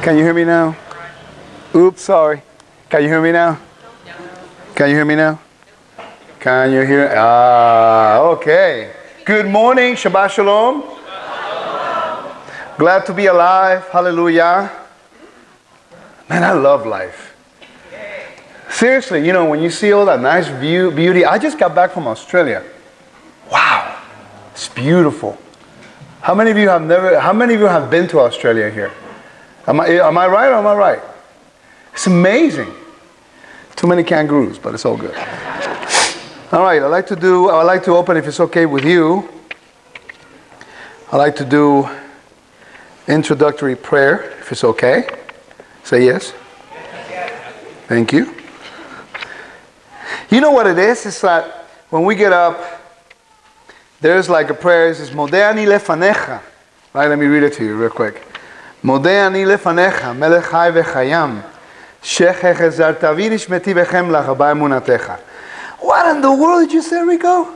Can you hear me now? Oops, sorry. Can you hear me now? Can you hear me now? Can you hear? Okay. Good morning. Shabbat Shalom. Glad to be alive. Hallelujah. Man, I love life. Seriously, you know, when you see all that nice beauty. I just got back from Australia. Wow. It's beautiful. How many of you have been to Australia here? Am I right or am I right? It's amazing. Too many kangaroos, but it's all good. All right, I'd like to open, if it's okay with you, I'd like to do introductory prayer, if it's okay. Say yes. Thank you. You know what it is? It's that when we get up, there's like a prayer. It says, Modeh ani lefanecha. Right, let me read it to you real quick. Modeh ani lefanecha, melech chai v'chayam, shechech ezartavi nishmeti bechem lachaba emunatecha. What in the world did you say, Rico?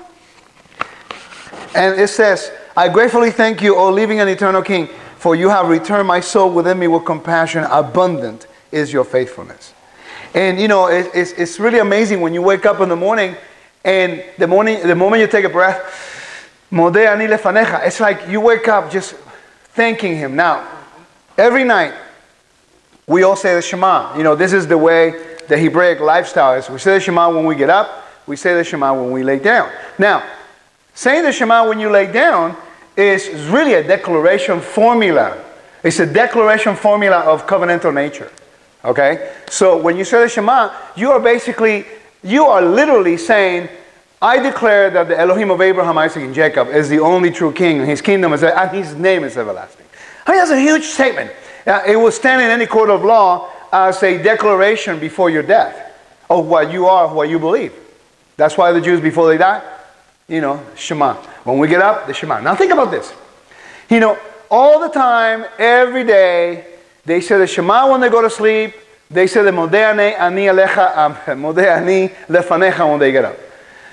And it says, I gratefully thank you, O living and eternal King, for you have returned my soul within me with compassion. Abundant is your faithfulness. And you know, it's really amazing when you wake up in the morning, and the moment you take a breath, Modeh ani lefanecha, it's like you wake up just thanking him. Now, every night, we all say the Shema. You know, this is the way the Hebraic lifestyle is. We say the Shema when we get up. We say the Shema when we lay down. Now, saying the Shema when you lay down is really a declaration formula. It's a declaration formula of covenantal nature. Okay? So when you say the Shema, you are literally saying, I declare that the Elohim of Abraham, Isaac, and Jacob is the only true king, and his kingdom is, and his name is everlasting. I mean, that's a huge statement. It will stand in any court of law as a declaration before your death of what you are, what you believe. That's why the Jews, before they die, you know, Shema. When we get up, the Shema. Now think about this. You know, all the time, every day, they say the Shema when they go to sleep. They say the Modeh ani lefanecha when they get up.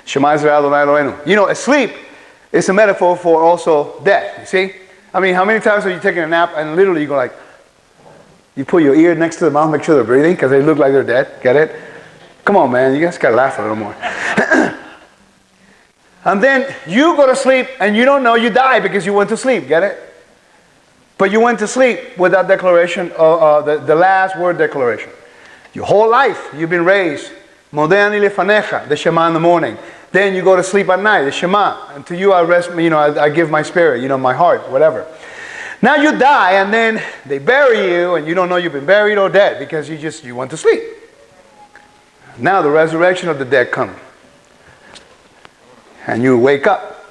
Shema Yisrael Adonai Eloheinu. You know, asleep is a metaphor for also death. You see? I mean, how many times have you taken a nap and literally you go like, you put your ear next to the mouth, make sure they're breathing because they look like they're dead. Get it? Come on, man. You guys got to laugh a little more. And then you go to sleep and you don't know you die because you went to sleep. Get it? But you went to sleep with that declaration, the last word declaration. Your whole life you've been raised. Modeh ani lefanecha, the Shema in the morning. Then you go to sleep at night, the Shema. And to you I rest, you know, I give my spirit, you know, my heart, whatever. Now you die and then they bury you and you don't know you've been buried or dead because you went to sleep. Now the resurrection of the dead comes. And you wake up.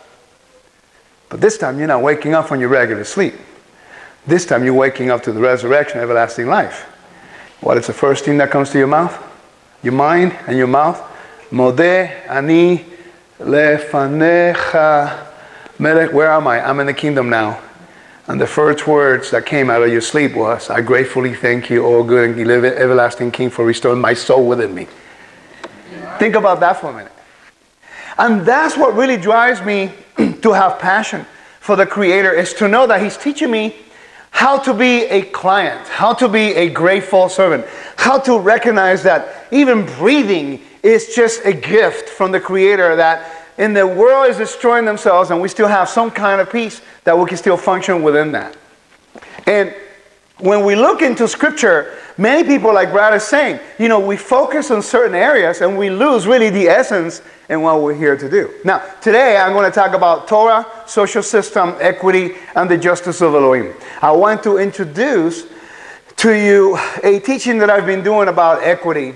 But this time you're not waking up from your regular sleep. This time you're waking up to the resurrection, everlasting life. What is the first thing that comes to your mouth? Your mind and your mouth. Modeh ani lefanecha melech. Where am I? I'm in the kingdom now. And the first words that came out of your sleep was, I gratefully thank you, O good and everlasting King, for restoring my soul within me. Think about that for a minute. And that's what really drives me to have passion for the Creator, is to know that He's teaching me how to be a client, how to be a grateful servant, how to recognize that even breathing is just a gift from the Creator, that in the world is destroying themselves and we still have some kind of peace that we can still function within that. And when we look into Scripture, many people, like Brad is saying, you know, we focus on certain areas and we lose really the essence in what we're here to do. Now, today I'm going to talk about Torah, social system, equity, and the justice of Elohim. I want to introduce to you a teaching that I've been doing about equity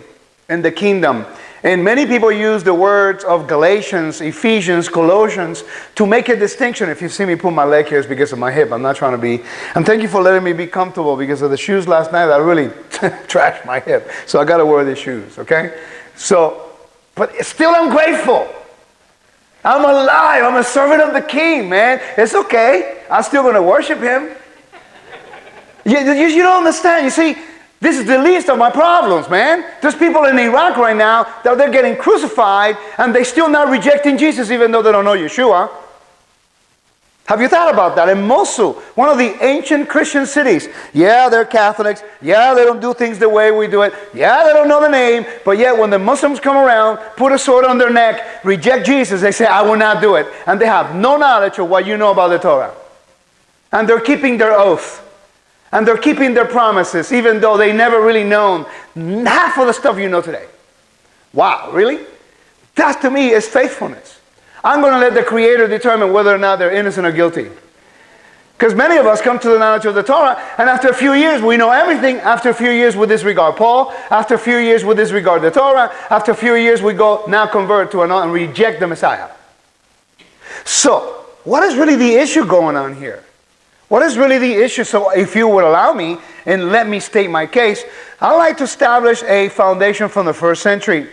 in the kingdom. And many people use the words of Galatians, Ephesians, Colossians to make a distinction. If you see me put my leg here, it's because of my hip. I'm not trying to be. And thank you for letting me be comfortable, because of the shoes last night. I really trashed my hip. So I got to wear these shoes, okay? So, but still I'm grateful. I'm alive. I'm a servant of the King, man. It's okay. I'm still going to worship Him. You don't understand. You see, this is the least of my problems, man. There's people in Iraq right now that they're getting crucified and they're still not rejecting Jesus even though they don't know Yeshua. Have you thought about that? In Mosul, one of the ancient Christian cities, yeah, they're Catholics. Yeah, they don't do things the way we do it. Yeah, they don't know the name. But yet when the Muslims come around, put a sword on their neck, reject Jesus, they say, I will not do it. And they have no knowledge of what you know about the Torah. And they're keeping their oath. And they're keeping their promises, even though they never really known half of the stuff you know today. Wow, really? That to me is faithfulness. I'm going to let the Creator determine whether or not they're innocent or guilty. Because many of us come to the knowledge of the Torah, and after a few years, we know everything. After a few years, we disregard Paul. After a few years, we disregard the Torah. After a few years, we go now convert to another and reject the Messiah. So, what is really the issue going on here? What is really the issue? So, if you would allow me, and let me state my case, I'd like to establish a foundation from the first century.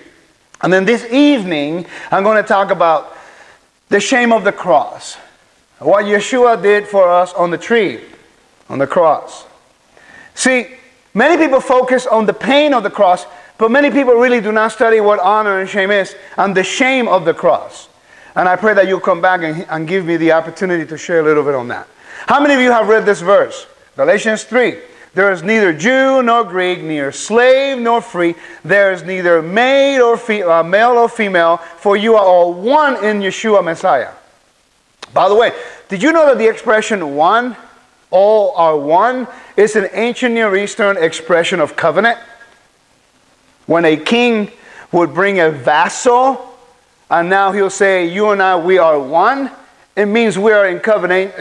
And then this evening, I'm going to talk about the shame of the cross. What Yeshua did for us on the tree, on the cross. See, many people focus on the pain of the cross, but many people really do not study what honor and shame is, and the shame of the cross. And I pray that you'll come back and give me the opportunity to share a little bit on that. How many of you have read this verse? Galatians 3. There is neither Jew nor Greek, neither slave nor free. There is neither male or female, for you are all one in Yeshua Messiah. By the way, did you know that the expression one, all are one, is an ancient Near Eastern expression of covenant? When a king would bring a vassal, and now he'll say, you and I, we are one. It means we are in covenant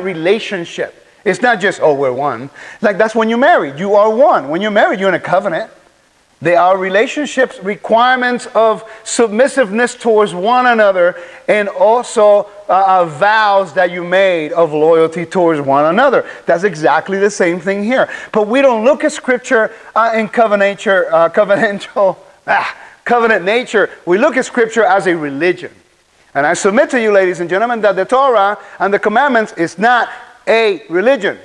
relationship. It's not just, oh, we're one. Like that's when you're married. You are one. When you're married, you're in a covenant. They are relationships, requirements of submissiveness towards one another, and also vows that you made of loyalty towards one another. That's exactly the same thing here. But we don't look at Scripture in covenant nature. We look at Scripture as a religion. And I submit to you, ladies and gentlemen, that the Torah and the commandments is not a religion.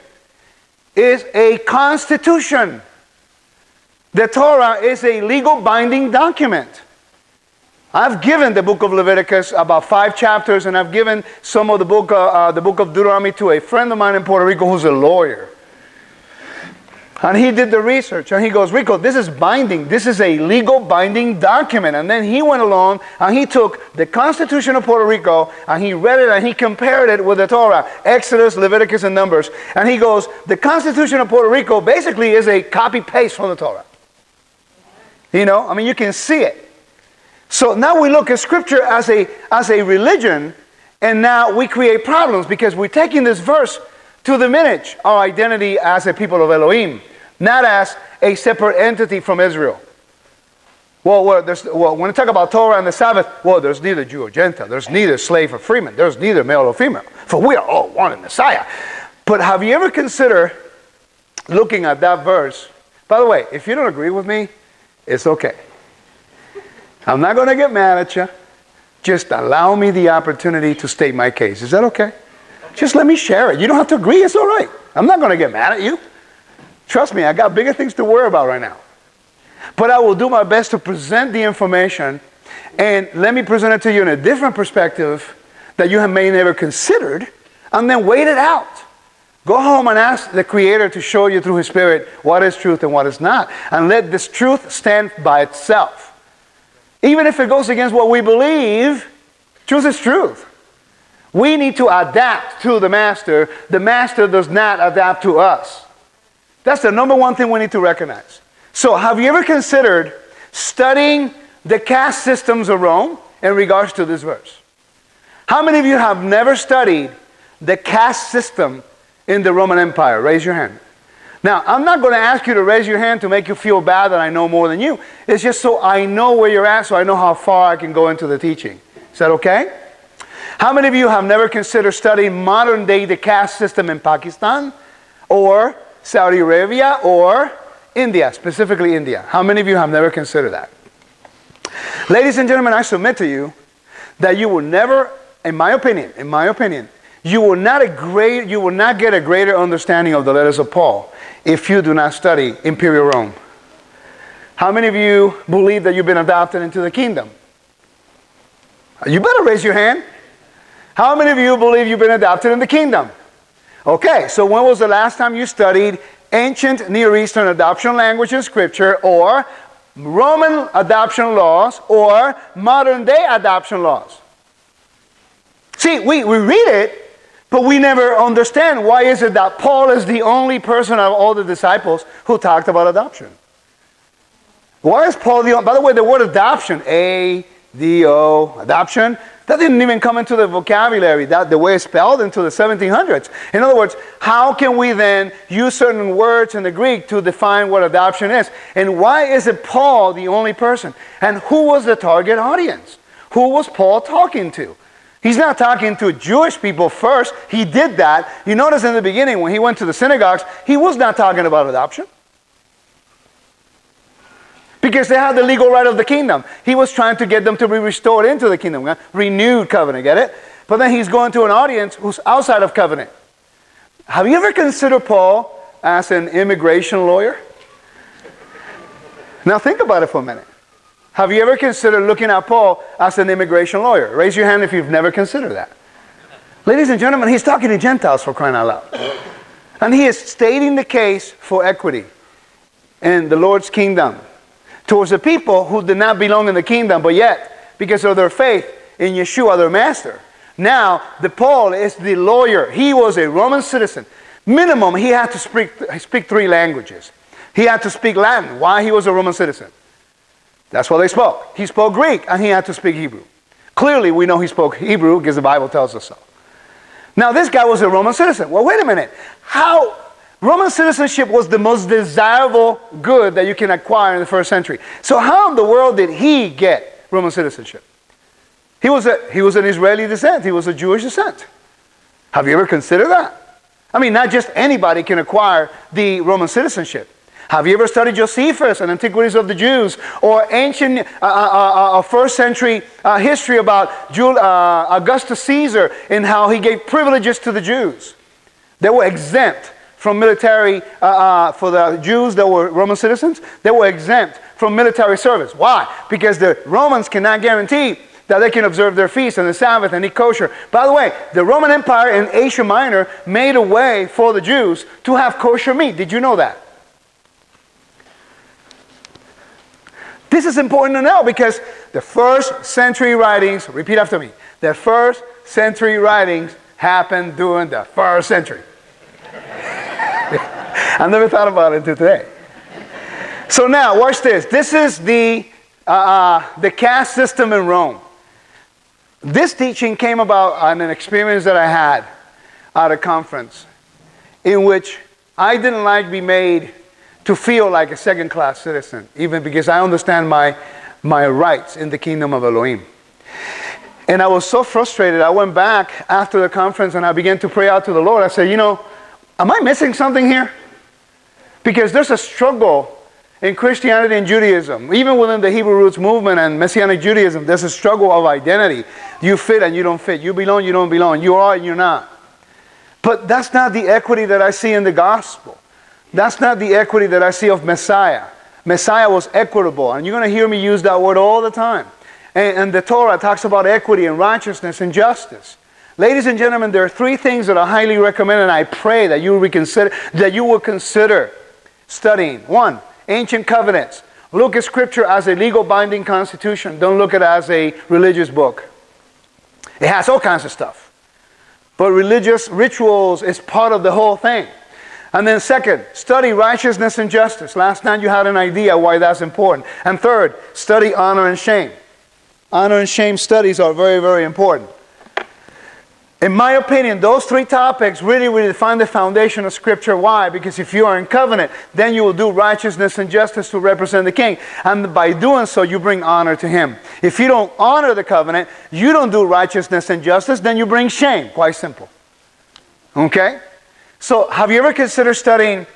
It's a constitution. The Torah is a legal binding document. I've given the book of Leviticus about 5 chapters, and I've given some of the book of Deuteronomy to a friend of mine in Puerto Rico who's a lawyer. And he did the research, and he goes, Rico, this is binding. This is a legal binding document. And then he went along, and he took the Constitution of Puerto Rico, and he read it, and he compared it with the Torah, Exodus, Leviticus, and Numbers. And he goes, the Constitution of Puerto Rico basically is a copy-paste from the Torah. You know, I mean, you can see it. So now we look at Scripture as a religion, and now we create problems because we're taking this verse to diminish our identity as a people of Elohim, not as a separate entity from Israel. Well, when we talk about Torah and the Sabbath, well, there's neither Jew or Gentile. There's neither slave or freeman. There's neither male or female. For we are all one in Messiah. But have you ever considered looking at that verse? By the way, if you don't agree with me, it's okay. I'm not going to get mad at you. Just allow me the opportunity to state my case. Is that okay? Just let me share it. You don't have to agree. It's all right. I'm not going to get mad at you. Trust me, I got bigger things to worry about right now. But I will do my best to present the information, and let me present it to you in a different perspective that you may never considered, and then wait it out. Go home and ask the Creator to show you through His Spirit what is truth and what is not. And let this truth stand by itself. Even if it goes against what we believe, truth is truth. We need to adapt to the Master. The Master does not adapt to us. That's the number one thing we need to recognize. So have you ever considered studying the caste systems of Rome in regards to this verse? How many of you have never studied the caste system in the Roman Empire? Raise your hand. Now, I'm not going to ask you to raise your hand to make you feel bad that I know more than you. It's just so I know where you're at, so I know how far I can go into the teaching. Is that okay? How many of you have never considered studying modern day the caste system in Pakistan or Saudi Arabia or India, specifically India? How many of you have never considered that? Ladies and gentlemen, I submit to you that you will never, in my opinion, you will not get a greater understanding of the letters of Paul if you do not study Imperial Rome. How many of you believe that you've been adopted into the kingdom? You better raise your hand. How many of you believe you've been adopted in the kingdom? Okay, so when was the last time you studied ancient Near Eastern adoption language in Scripture, or Roman adoption laws, or modern day adoption laws? See, we read it, but we never understand why is it that Paul is the only person of all the disciples who talked about adoption. Why is Paul the only? By the way, the word adoption, A-D-O, adoption, that didn't even come into the vocabulary, that the way it's spelled, into the 1700s. In other words, how can we then use certain words in the Greek to define what adoption is? And why is it Paul the only person? And who was the target audience? Who was Paul talking to? He's not talking to Jewish people first. He did that. You notice in the beginning when he went to the synagogues, he was not talking about adoption. Because they had the legal right of the kingdom. He was trying to get them to be restored into the kingdom. Renewed covenant, get it? But then he's going to an audience who's outside of covenant. Have you ever considered Paul as an immigration lawyer? Now think about it for a minute. Have you ever considered looking at Paul as an immigration lawyer? Raise your hand if you've never considered that. Ladies and gentlemen, he's talking to Gentiles, for crying out loud. And he is stating the case for equity in the Lord's kingdom towards the people who did not belong in the kingdom, but yet, because of their faith in Yeshua, their master. Now, Paul is the lawyer. He was a Roman citizen. Minimum, he had to speak 3 languages. He had to speak Latin. Why? He was a Roman citizen. That's what they spoke. He spoke Greek, and he had to speak Hebrew. Clearly, we know he spoke Hebrew because the Bible tells us so. Now, this guy was a Roman citizen. Well, wait a minute. How? Roman citizenship was the most desirable good that you can acquire in the first century. So how in the world did he get Roman citizenship? He was an Israeli descent. He was a Jewish descent. Have you ever considered that? I mean, not just anybody can acquire the Roman citizenship. Have you ever studied Josephus and Antiquities of the Jews, or ancient first century history about Augustus Caesar and how he gave privileges to the Jews? They were exempt from military, for the Jews that were Roman citizens, they were exempt from military service. Why? Because the Romans cannot guarantee that they can observe their feasts and the Sabbath and eat kosher. By the way, the Roman Empire in Asia Minor made a way for the Jews to have kosher meat. Did you know that? This is important to know because the first century writings, repeat after me, the first century writings happened during the first century. I never thought about it until today. So now, watch this. This is the caste system in Rome. This teaching came about on an experience that I had at a conference in which I didn't like being made to feel like a second-class citizen, even because I understand my rights in the kingdom of Elohim. And I was so frustrated, I went back after the conference and I began to pray out to the Lord. I said, am I missing something here? Because there's a struggle in Christianity and Judaism. Even within the Hebrew roots movement and Messianic Judaism, there's a struggle of identity. You fit and you don't fit. You belong, you don't belong. You are and you're not. But that's not the equity that I see in the gospel. That's not the equity that I see of Messiah. Messiah was equitable. And you're going to hear me use that word all the time. And the Torah talks about equity and righteousness and justice. Ladies and gentlemen, there are 3 things that I highly recommend, and I pray that you will consider studying. 1, ancient covenants. Look at Scripture as a legal binding constitution. Don't look at it as a religious book. It has all kinds of stuff. But religious rituals is part of the whole thing. And then 2nd, study righteousness and justice. Last night you had an idea why that's important. And 3rd, study honor and shame. Honor and shame studies are very, very important. In my opinion, those 3 topics really define the foundation of Scripture. Why? Because if you are in covenant, then you will do righteousness and justice to represent the King. And by doing so, you bring honor to Him. If you don't honor the covenant, you don't do righteousness and justice, then you bring shame. Quite simple. Okay? So, have you ever considered studying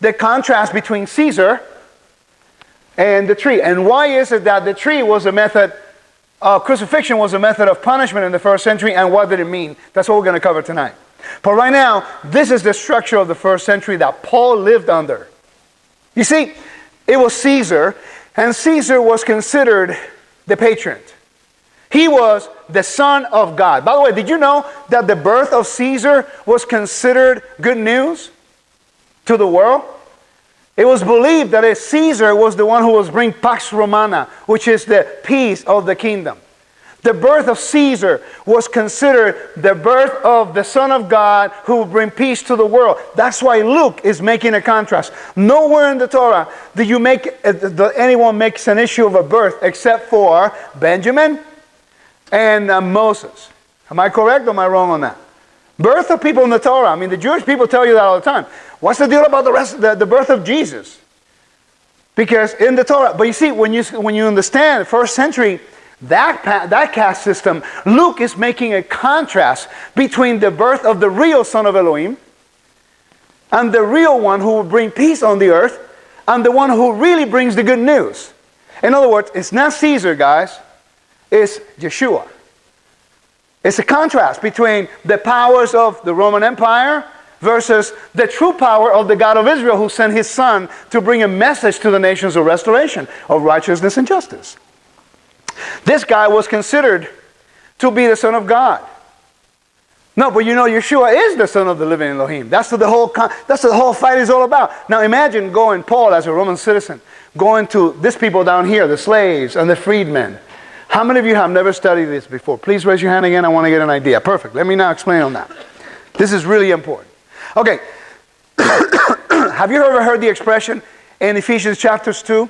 the contrast between Caesar and the tree? And why is it that the tree was a method, crucifixion was a method of punishment in the first century, and what did it mean? That's what we're going to cover tonight. But right now, this is the structure of the first century that Paul lived under. You see, it was Caesar, and Caesar was considered the patron. He was the Son of God. By the way, did you know that the birth of Caesar was considered good news to the world? It was believed that Caesar was the one who was bringing Pax Romana, which is the peace of the kingdom. The birth of Caesar was considered the birth of the Son of God who will bring peace to the world. That's why Luke is making a contrast. Nowhere in the Torah do anyone makes an issue of a birth except for Benjamin and Moses. Am I correct or am I wrong on that? Birth of people in the Torah. I mean, the Jewish people tell you that all the time. What's the deal about the birth of Jesus? Because in the Torah, but you see, when you understand the first century, that caste system, Luke is making a contrast between the birth of the real Son of Elohim and the real one who will bring peace on the earth and the one who really brings the good news. In other words, it's not Caesar, guys. It's Yeshua. It's a contrast between the powers of the Roman Empire versus the true power of the God of Israel who sent his Son to bring a message to the nations of restoration, of righteousness and justice. This guy was considered to be the Son of God. No, but you know Yeshua is the Son of the living Elohim. That's what the whole fight is all about. Now imagine Paul as a Roman citizen, going to these people down here, the slaves and the freedmen. How many of you have never studied this before? Please raise your hand again. I want to get an idea. Perfect. Let me now explain on that. This is really important. Okay. Have you ever heard the expression in Ephesians chapter 2?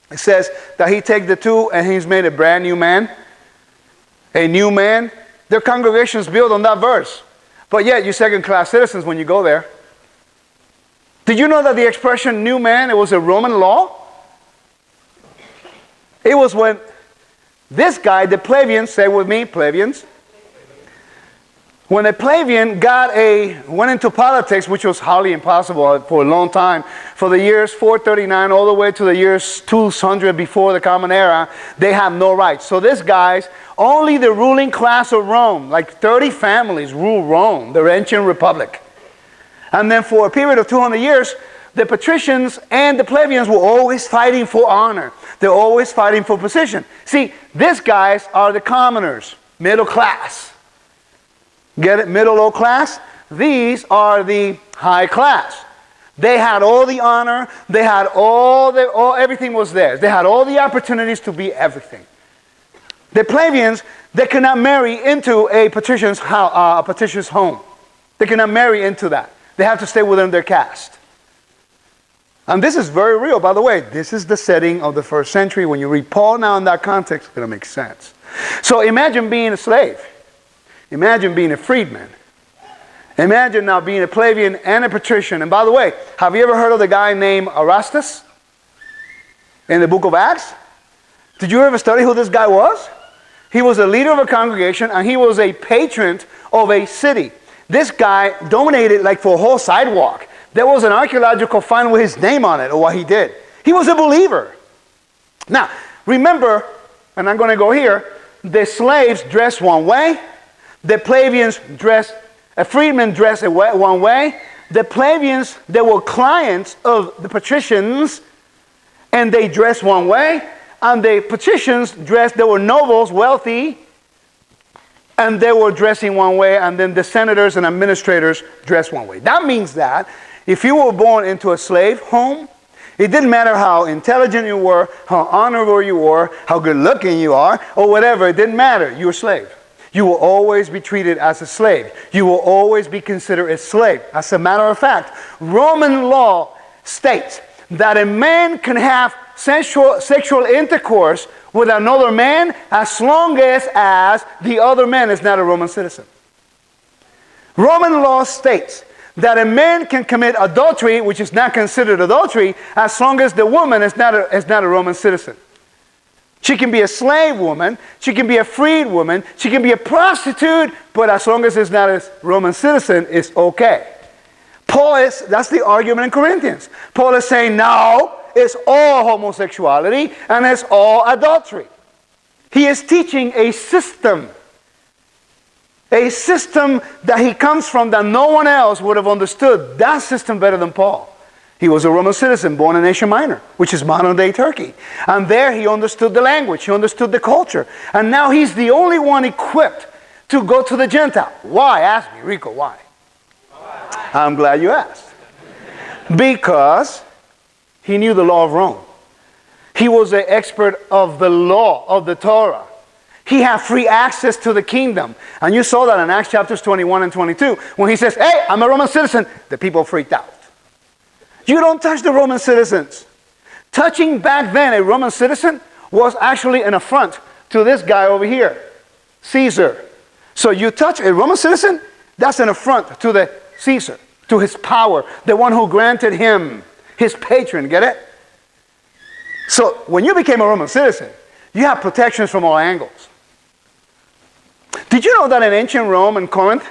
It says that he take the two and he's made a brand new man. A new man. Their congregations build on that verse. But yet you're second-class citizens when you go there. Did you know that the expression new man, it was a Roman law? It was when this guy, the plebeians, say with me, plebeians. When a plebeian went into politics, which was highly impossible for a long time, for the years 439 all the way to the years 200 before the Common Era, they had no rights. So these guys, only the ruling class of Rome, like 30 families rule Rome, the ancient republic. And then for a period of 200 years, the patricians and the plebeians were always fighting for honor. They're always fighting for position. See, these guys are the commoners, middle class. Get it? Middle, low class. These are the high class. They had all the honor. They had everything was theirs. They had all the opportunities to be everything. The plebeians, they could not marry into a patrician's home. They could not marry into that. They have to stay within their caste. And this is very real, by the way. This is the setting of the first century. When you read Paul now in that context, it's going to make sense. So imagine being a slave. Imagine being a freedman. Imagine now being a plebeian and a patrician. And by the way, have you ever heard of the guy named Erastus in the book of Acts? Did you ever study who this guy was? He was a leader of a congregation and he was a patron of a city. This guy dominated like for a whole sidewalk. There was an archaeological find with his name on it or what he did. He was a believer. Now, remember, and I'm going to go here, the slaves dressed one way. The plebeians a freedman dressed one way. The plebeians, they were clients of the patricians, and they dressed one way. And the patricians they were nobles, wealthy, and they were dressing one way. And then the senators and administrators dressed one way. That means that if you were born into a slave home, it didn't matter how intelligent you were, how honorable you were, how good looking you are, or whatever. It didn't matter. You were a slave. You will always be treated as a slave. You will always be considered a slave. As a matter of fact, Roman law states that a man can have sexual intercourse with another man as long as the other man is not a Roman citizen. Roman law states that a man can commit adultery, which is not considered adultery, as long as the woman is not a Roman citizen. She can be a slave woman, she can be a freed woman, she can be a prostitute, but as long as it's not a Roman citizen, it's okay. That's the argument in Corinthians. Paul is saying, no, it's all homosexuality and it's all adultery. He is teaching a system that he comes from that no one else would have understood that system better than Paul. He was a Roman citizen born in Asia Minor, which is modern-day Turkey. And there he understood the language, he understood the culture. And now he's the only one equipped to go to the Gentile. Why? Ask me, Rico, why? I'm glad you asked. Because he knew the law of Rome. He was an expert of the law, of the Torah. He had free access to the kingdom. And you saw that in Acts chapters 21 and 22. When he says, hey, I'm a Roman citizen, the people freaked out. You don't touch the Roman citizens. Touching back then a Roman citizen was actually an affront to this guy over here, Caesar. So you touch a Roman citizen, that's an affront to the Caesar, to his power, the one who granted him, his patron, get it? So when you became a Roman citizen, you have protections from all angles. Did you know that in ancient Rome and Corinth,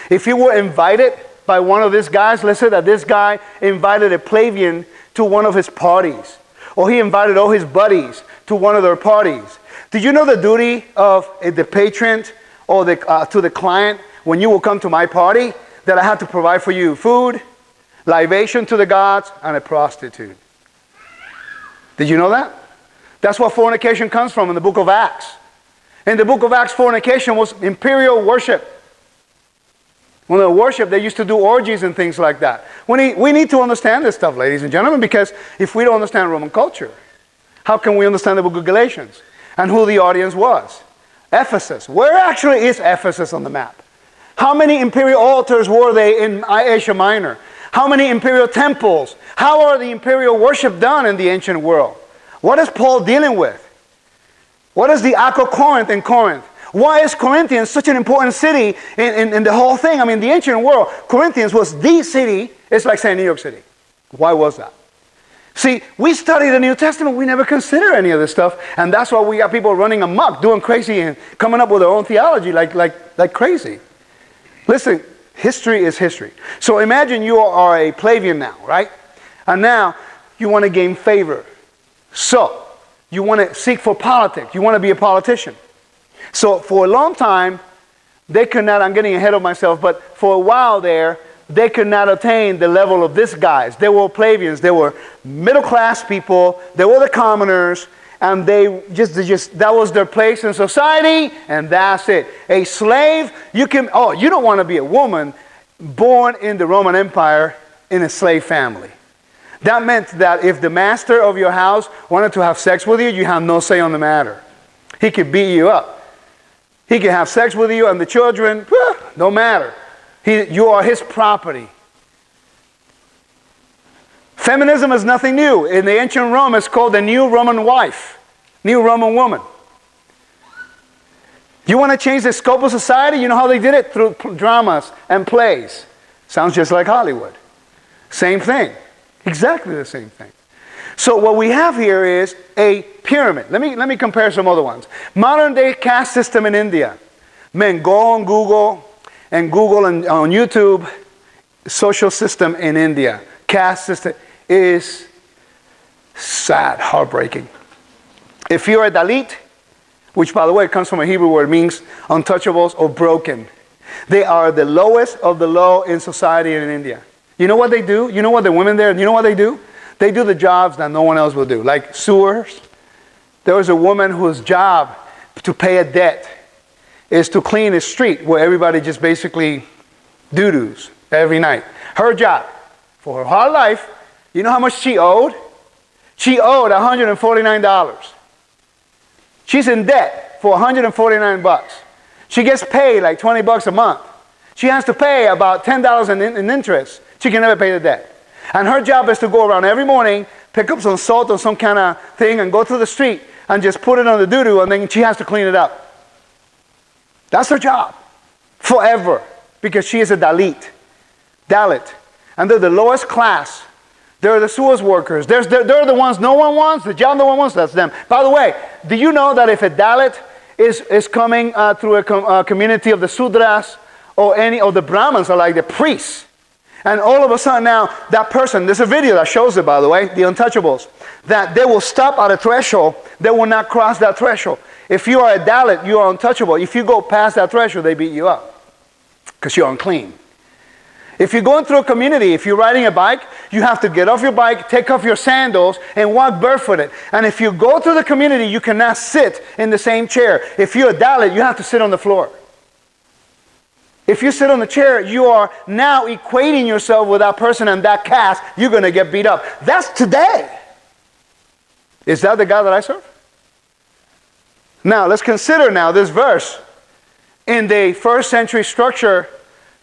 if you were invited by one of these guys, let's say that this guy invited a plebeian to one of his parties, or he invited all his buddies to one of their parties. Did you know the duty of the patron or to the client when you will come to my party, that I have to provide for you food, libation to the gods, and a prostitute? Did you know that? That's where fornication comes from in the book of Acts. In the book of Acts, fornication was imperial worship. When they worship, they used to do orgies and things like that. We need to understand this stuff, ladies and gentlemen, because if we don't understand Roman culture, how can we understand the book of Galatians and who the audience was? Ephesus. Where actually is Ephesus on the map? How many imperial altars were they in Asia Minor? How many imperial temples? How are the imperial worship done in the ancient world? What is Paul dealing with? What is the Ark of Corinth in Corinth? Why is Corinthians such an important city in the whole thing? I mean, the ancient world, Corinthians was the city. It's like saying New York City. Why was that? See, we study the New Testament. We never consider any of this stuff. And that's why we got people running amok, doing crazy and coming up with their own theology like crazy. Listen, history is history. So imagine you are a plebeian now, right? And now you want to gain favor. So you want to seek for politics. You want to be a politician. So for a long time, they could not, I'm getting ahead of myself, but for a while there, they could not attain the level of these guys. They were plebeians. They were middle class people. They were the commoners. And they just that was their place in society, and that's it. A slave, you don't want to be a woman born in the Roman Empire in a slave family. That meant that if the master of your house wanted to have sex with you, you have no say on the matter. He could beat you up. He could have sex with you and the children, no matter. You are his property. Feminism is nothing new. In the ancient Rome, it's called the new Roman wife, new Roman woman. You want to change the scope of society? You know how they did it? Through dramas and plays. Sounds just like Hollywood. Same thing. Exactly the same thing. So what we have here is a pyramid. Let me compare some other ones. Modern day caste system in India. Man, go on Google and on YouTube, social system in India. Caste system is sad, heartbreaking. If you're a Dalit, which by the way comes from a Hebrew word, means untouchables or broken. They are the lowest of the low in society in India. You know what they do? You know what the women there, you know what they do? They do the jobs that no one else will do, like sewers. There was a woman whose job to pay a debt is to clean a street where everybody just basically doo-doos every night. Her job for her whole life, you know how much she owed? She owed $149. She's in debt for $149. She gets paid like $20 a month. She has to pay about $10 in interest. She can never pay the debt. And her job is to go around every morning, pick up some salt or some kind of thing and go through the street and just put it on the doo-doo, and then she has to clean it up. That's her job. Forever. Because she is a Dalit. And they're the lowest class. They're the sewers workers. They're the ones no one wants. The job no one wants, that's them. By the way, do you know that if a Dalit is coming through a community of the Sudras or any of the Brahmins are like the priests, and all of a sudden now that person, there's a video that shows it, by the way, the untouchables, that they will stop at a threshold. They will not cross that threshold. If you are a Dalit, you are untouchable. If you go past that threshold, they beat you up because you're unclean. If you're going through a community, if you're riding a bike, you have to get off your bike, take off your sandals, and walk barefooted. And if you go through the community, you cannot sit in the same chair. If you're a Dalit, you have to sit on the floor. If you sit on the chair, you are now equating yourself with that person and that caste. You're going to get beat up. That's today. Is that the God that I serve? Now, let's consider now this verse. In the first century structure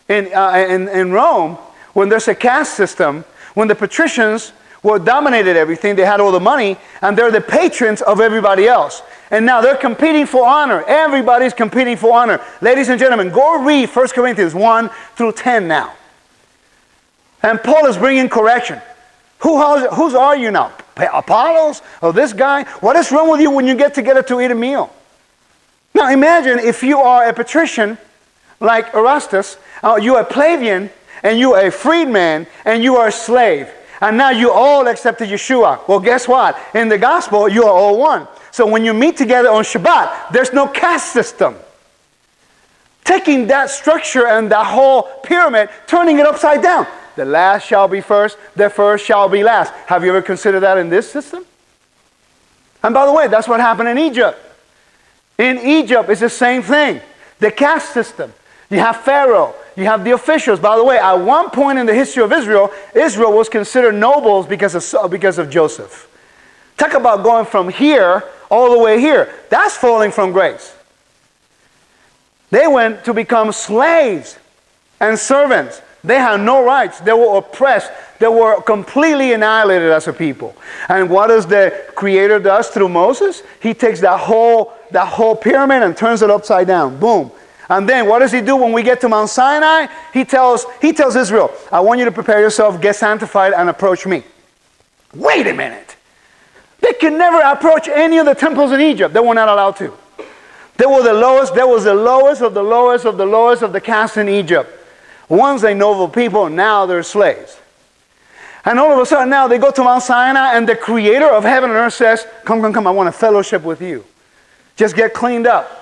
in Rome, when there's a caste system, when the patricians dominated everything, they had all the money, and they're the patrons of everybody else. And now they're competing for honor. Everybody's competing for honor. Ladies and gentlemen, go read 1 Corinthians 1 through 10 now. And Paul is bringing correction. Whose are you now? Apollos? Or this guy? What is wrong with you when you get together to eat a meal? Now imagine if you are a patrician like Erastus, you are a plebeian, and you are a freedman, and you are a slave. And now you all accepted Yeshua. Well, guess what? In the gospel, you are all one. So when you meet together on Shabbat, there's no caste system. Taking that structure and that whole pyramid, turning it upside down. The last shall be first, the first shall be last. Have you ever considered that in this system? And by the way, that's what happened in Egypt. In Egypt, it's the same thing. The caste system. You have Pharaoh. You have the officials. By the way, at one point in the history of Israel, Israel was considered nobles because of Joseph. Talk about going from here all the way here. That's falling from grace. They went to become slaves and servants. They had no rights. They were oppressed. They were completely annihilated as a people. And what does the Creator does through Moses? He takes that whole pyramid and turns it upside down. Boom. And then what does he do when we get to Mount Sinai? He tells Israel, I want you to prepare yourself, get sanctified, and approach me. Wait a minute. They could never approach any of the temples in Egypt. They were not allowed to. They were the lowest. There was the lowest of the lowest of the lowest of the caste in Egypt. Once they noble people, now they're slaves. And all of a sudden now they go to Mount Sinai and the Creator of heaven and earth says, come, I want to fellowship with you. Just get cleaned up.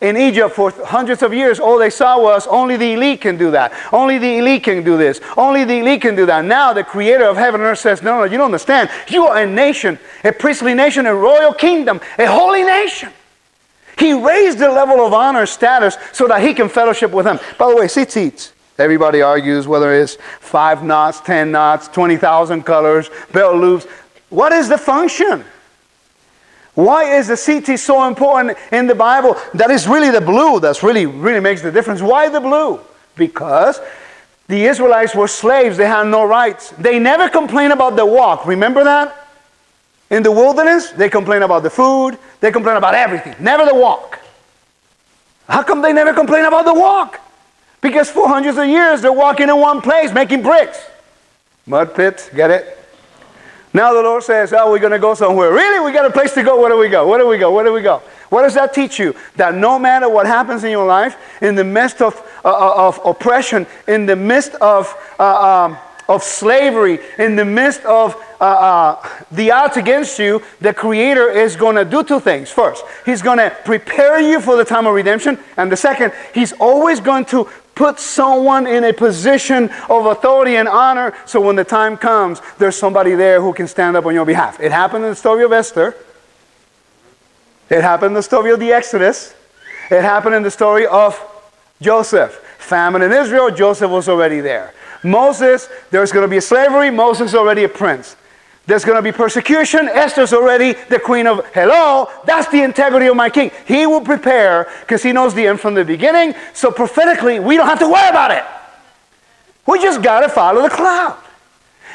In Egypt for hundreds of years, all they saw was only the elite can do that. Only the elite can do this. Only the elite can do that. Now the Creator of heaven and earth says, no, you don't understand. You are a nation, a priestly nation, a royal kingdom, a holy nation. He raised the level of honor status so that he can fellowship with them. By the way, seats. Everybody argues whether it's 5 knots, 10 knots, 20,000 colors, belt loops. What is the function? Why is the CT so important in the Bible? That is really the blue that's really makes the difference. Why the blue? Because the Israelites were slaves. They had no rights. They never complained about the walk. Remember that? In the wilderness, they complained about the food. They complained about everything. Never the walk. How come they never complain about the walk? Because for hundreds of years, they're walking in one place, making bricks. Mud pits, get it? Now the Lord says, oh, we're going to go somewhere. Really? We got a place to go. Where do we go? Where do we go? Where do we go? What does that teach you? That no matter what happens in your life, in the midst of oppression, in the midst of slavery, in the midst of the odds against you, the Creator is going to do 2 things. First, He's going to prepare you for the time of redemption. And the second, He's always going to put someone in a position of authority and honor so when the time comes, there's somebody there who can stand up on your behalf. It happened in the story of Esther. It happened in the story of the Exodus. It happened in the story of Joseph. Famine in Israel, Joseph was already there. Moses, there's going to be a slavery, Moses is already a prince. There's going to be persecution, Esther's already the queen of, hello, that's the integrity of my king. He will prepare because he knows the end from the beginning. So prophetically, we don't have to worry about it. We just got to follow the cloud.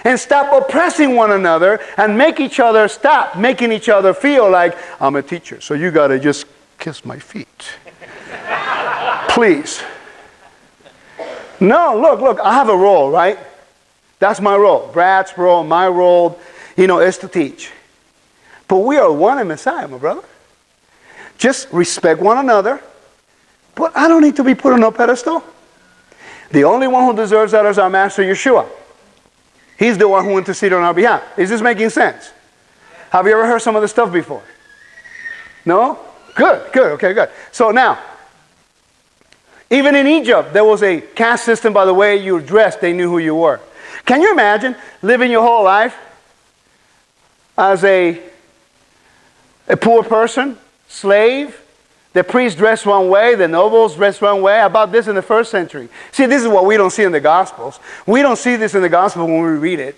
And stop oppressing one another and stop making each other feel like, I'm a teacher, so you got to just kiss my feet. Please. No, look, I have a role, right? That's my role. Brad's role, my role, is to teach. But we are one in Messiah, my brother. Just respect one another. But I don't need to be put on a pedestal. The only one who deserves that is our Master Yeshua. He's the one who interceded on our behalf. Is this making sense? Have you ever heard some of this stuff before? No? Good. Okay, good. So now, Even in Egypt, there was a caste system. By the way you were dressed, they knew who you were. Can you imagine living your whole life as a poor person, slave? The priests dressed one way, the nobles dressed one way. How about this in the first century? See, this is what we don't see in the Gospels. We don't see this in the Gospel when we read it.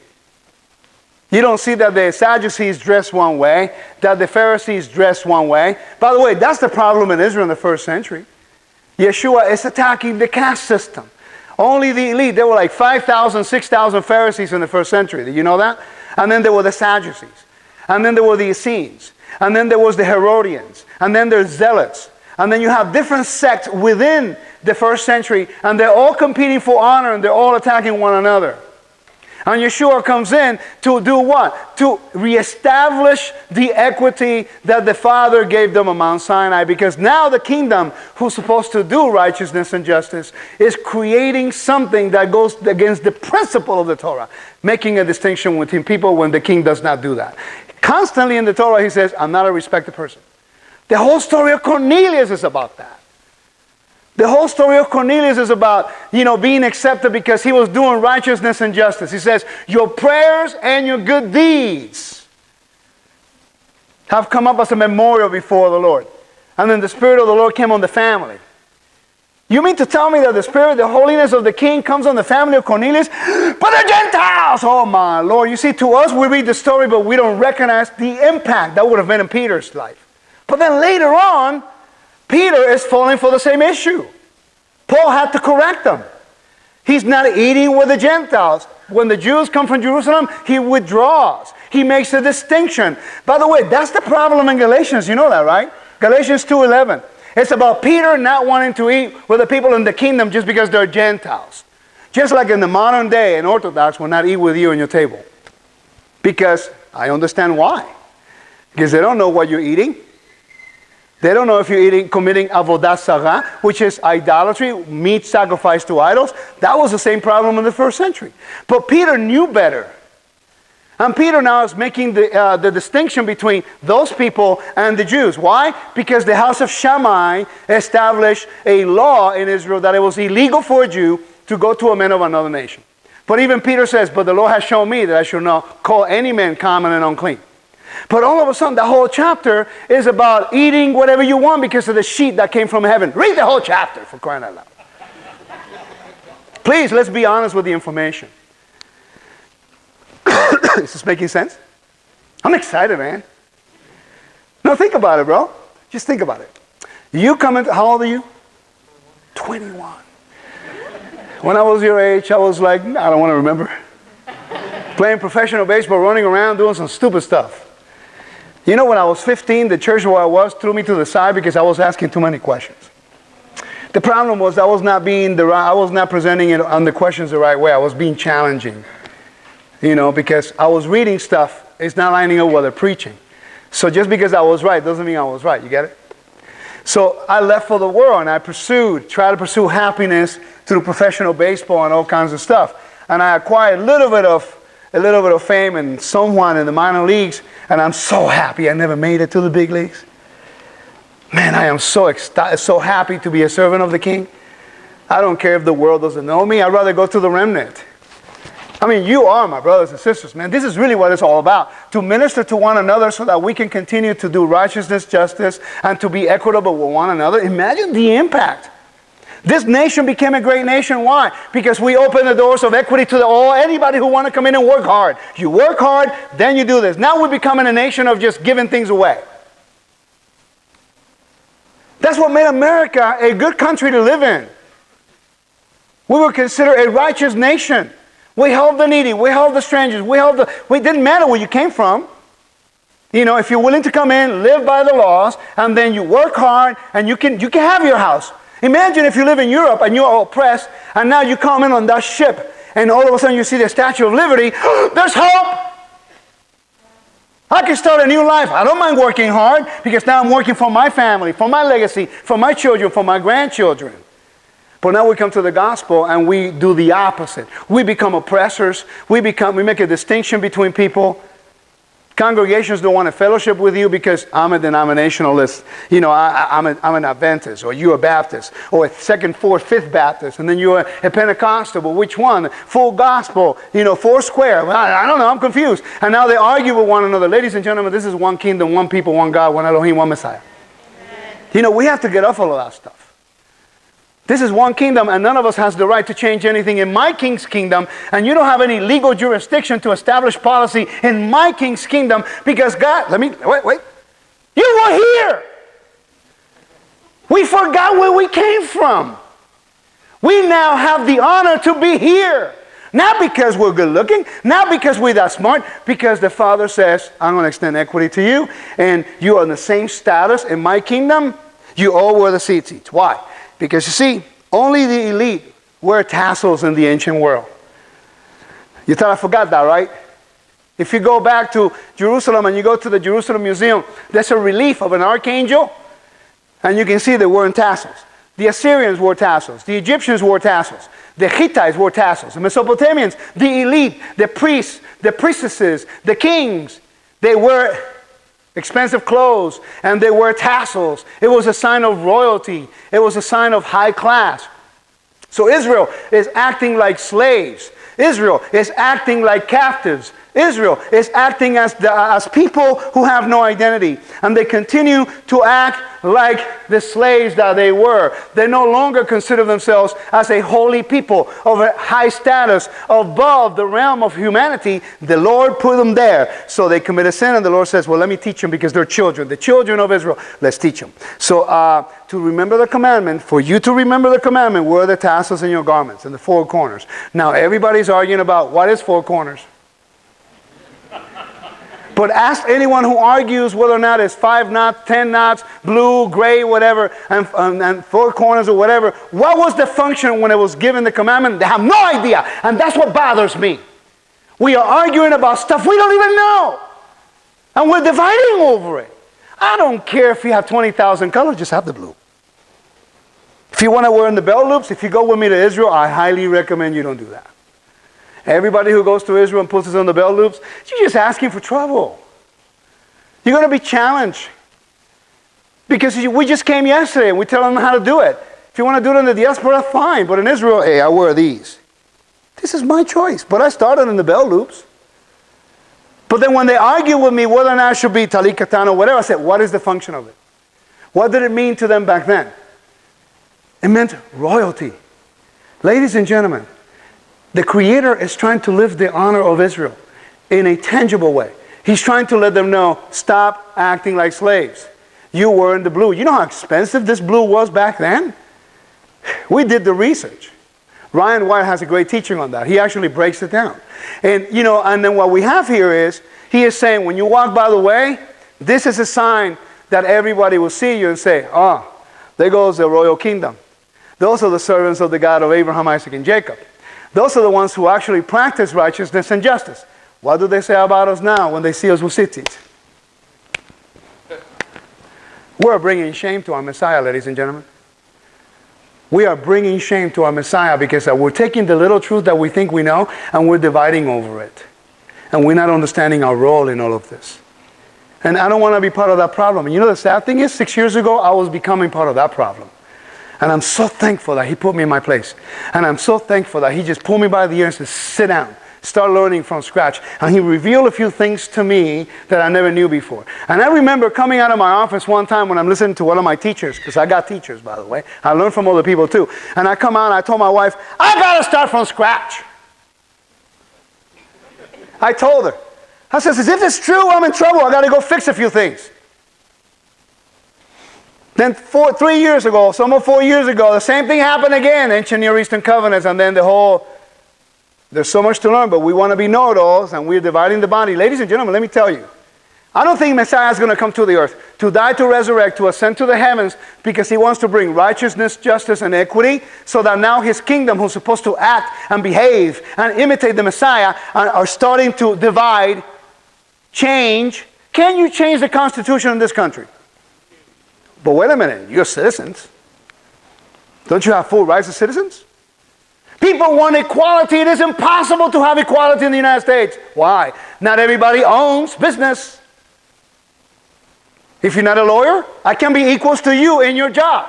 You don't see that the Sadducees dressed one way, that the Pharisees dressed one way. By the way, that's the problem in Israel in the first century. Yeshua is attacking the caste system. Only the elite. There were like 5,000, 6,000 Pharisees in the first century. Did you know that? And then there were the Sadducees. And then there were the Essenes. And then there was the Herodians. And then there's Zealots. And then you have different sects within the first century. And they're all competing for honor and they're all attacking one another. And Yeshua comes in to do what? To reestablish the equity that the Father gave them on Mount Sinai. Because now the kingdom, who's supposed to do righteousness and justice, is creating something that goes against the principle of the Torah. Making a distinction between people when the king does not do that. Constantly in the Torah he says, I'm not a respected person. The whole story of Cornelius is about that. The whole story of Cornelius is about, being accepted because he was doing righteousness and justice. He says, your prayers and your good deeds have come up as a memorial before the Lord. And then the Spirit of the Lord came on the family. You mean to tell me that the Spirit, the holiness of the King comes on the family of Cornelius? But the Gentiles! Oh my Lord. You see, to us we read the story, but we don't recognize the impact that would have been in Peter's life. But then later on, Peter is falling for the same issue. Paul had to correct them. He's not eating with the Gentiles. When the Jews come from Jerusalem, he withdraws. He makes a distinction. By the way, that's the problem in Galatians. You know that, right? Galatians 2:11. It's about Peter not wanting to eat with the people in the kingdom just because they're Gentiles. Just like in the modern day, an Orthodox will not eat with you on your table. Because I understand why. Because they don't know what you're eating. They don't know if you're committing avodah sarah, which is idolatry, meat sacrificed to idols. That was the same problem in the first century. But Peter knew better. And Peter now is making the distinction between those people and the Jews. Why? Because the house of Shammai established a law in Israel that it was illegal for a Jew to go to a man of another nation. But even Peter says, but the Lord has shown me that I should not call any man common and unclean. But all of a sudden, the whole chapter is about eating whatever you want because of the sheet that came from heaven. Read the whole chapter, for crying out loud. Please, let's be honest with the information. Is this making sense? I'm excited, man. No, think about it, bro. Just think about it. You come into, how old are you? 21. When I was your age, I was like, I don't want to remember. Playing professional baseball, running around, doing some stupid stuff. You know, when I was 15, the church where I was threw me to the side because I was asking too many questions. The problem was I was not presenting it on the questions the right way. I was being challenging. Because I was reading stuff, it's not lining up with what they're preaching. So just because I was right doesn't mean I was right. You get it? So I left for the world and I tried to pursue happiness through professional baseball and all kinds of stuff. And I acquired a little bit of fame and someone in the minor leagues, and I'm so happy I never made it to the big leagues. Man, I am so happy to be a servant of the King. I don't care if the world doesn't know me. I'd rather go to the remnant. I mean, you are my brothers and sisters, man. This is really what it's all about. To minister to one another so that we can continue to do righteousness, justice, and to be equitable with one another. Imagine the impact. This nation became a great nation. Why? Because we opened the doors of equity to anybody who want to come in and work hard. You work hard, then you do this. Now we're becoming a nation of just giving things away. That's what made America a good country to live in. We were considered a righteous nation. We helped the needy. We helped the strangers. It didn't matter where you came from. If you're willing to come in, live by the laws, and then you work hard, and you can have your house. Imagine if you live in Europe and you're oppressed, and now you come in on that ship, and all of a sudden you see the Statue of Liberty. There's hope! I can start a new life. I don't mind working hard, because now I'm working for my family, for my legacy, for my children, for my grandchildren. But now we come to the gospel and we do the opposite. We become oppressors. We make a distinction between people. Congregations don't want to fellowship with you because I'm a denominationalist. You know, I'm an Adventist, or you're a Baptist, or a second, fourth, fifth Baptist, and then you're a Pentecostal. But which one? Full gospel, you know, four square. Well, I don't know, I'm confused. And now they argue with one another. Ladies and gentlemen, this is one kingdom, one people, one God, one Elohim, one Messiah. Amen. You know, we have to get off all of that stuff. This is one kingdom, and none of us has the right to change anything in my king's kingdom, and you don't have any legal jurisdiction to establish policy in my king's kingdom, because God, wait. You were here. We forgot where we came from. We now have the honor to be here. Not because we're good looking, not because we're that smart, because the Father says, I'm going to extend equity to you, and you are in the same status in my kingdom. You all wear the seats. Why? Because you see, only the elite wear tassels in the ancient world. You thought I forgot that, right? If you go back to Jerusalem and you go to the Jerusalem Museum, there's a relief of an archangel, and you can see they're wearing tassels. The Assyrians wore tassels. The Egyptians wore tassels. The Hittites wore tassels. The Mesopotamians, the elite, the priests, the priestesses, the kings, they wear expensive clothes, and they wear tassels. It was a sign of royalty. It was a sign of high class. So Israel is acting like slaves. Israel is acting like captives. Israel is acting as people who have no identity. And they continue to act like the slaves that they were. They no longer consider themselves as a holy people of a high status above the realm of humanity. The Lord put them there. So they commit a sin, and the Lord says, well, let me teach them, because they're children. The children of Israel. Let's teach them. So to remember the commandment, for you to remember the commandment, wear the tassels in your garments and the four corners. Now everybody's arguing about what is four corners. But ask anyone who argues whether or not it's 5 knots, 10 knots, blue, gray, whatever, and 4 corners or whatever. What was the function when it was given the commandment? They have no idea. And that's what bothers me. We are arguing about stuff we don't even know. And we're dividing over it. I don't care if you have 20,000 colors, just have the blue. If you want to wear in the belt loops, if you go with me to Israel, I highly recommend you don't do that. Everybody who goes to Israel and puts us on the belt loops, you're just asking for trouble. You're going to be challenged. Because we just came yesterday and we tell them how to do it. If you want to do it in the diaspora, fine. But in Israel, hey, I wear these. This is my choice. But I started in the belt loops. But then when they argue with me whether or not it should be talit katan or whatever, I said, what is the function of it? What did it mean to them back then? It meant royalty. Ladies and gentlemen, the Creator is trying to lift the honor of Israel in a tangible way. He's trying to let them know, stop acting like slaves. You were in the blue. You know how expensive this blue was back then? We did the research. Ryan White has a great teaching on that. He actually breaks it down. And, you know, and then what we have here is, he is saying, when you walk by the way, this is a sign that everybody will see you and say, oh, there goes the royal kingdom. Those are the servants of the God of Abraham, Isaac, and Jacob. Those are the ones who actually practice righteousness and justice. What do they say about us now when they see us with cities? We're bringing shame to our Messiah, ladies and gentlemen. We are bringing shame to our Messiah because we're taking the little truth that we think we know and we're dividing over it. And we're not understanding our role in all of this. And I don't want to be part of that problem. And you know the sad thing is, 6 years ago, I was becoming part of that problem. And I'm so thankful that he put me in my place. And I'm so thankful that he just pulled me by the ear and said, sit down, start learning from scratch. And he revealed a few things to me that I never knew before. And I remember coming out of my office one time when I'm listening to one of my teachers, because I got teachers, by the way. I learned from other people too. And I come out and I told my wife, I got to start from scratch. I told her. I said, if it's true, I'm in trouble. I got to go fix a few things. Then 3 years ago, some 4 years ago, the same thing happened again, ancient Near Eastern covenants, and then there's so much to learn, but we want to be know-it-alls, and we're dividing the body. Ladies and gentlemen, let me tell you, I don't think Messiah is going to come to the earth, to die, to resurrect, to ascend to the heavens, because he wants to bring righteousness, justice, and equity, so that now his kingdom, who's supposed to act and behave and imitate the Messiah, are starting to divide, change. Can you change the Constitution in this country? But wait a minute, you're citizens. Don't you have full rights as citizens? People want equality. It is impossible to have equality in the United States. Why? Not everybody owns business. If you're not a lawyer, I can be equals to you in your job.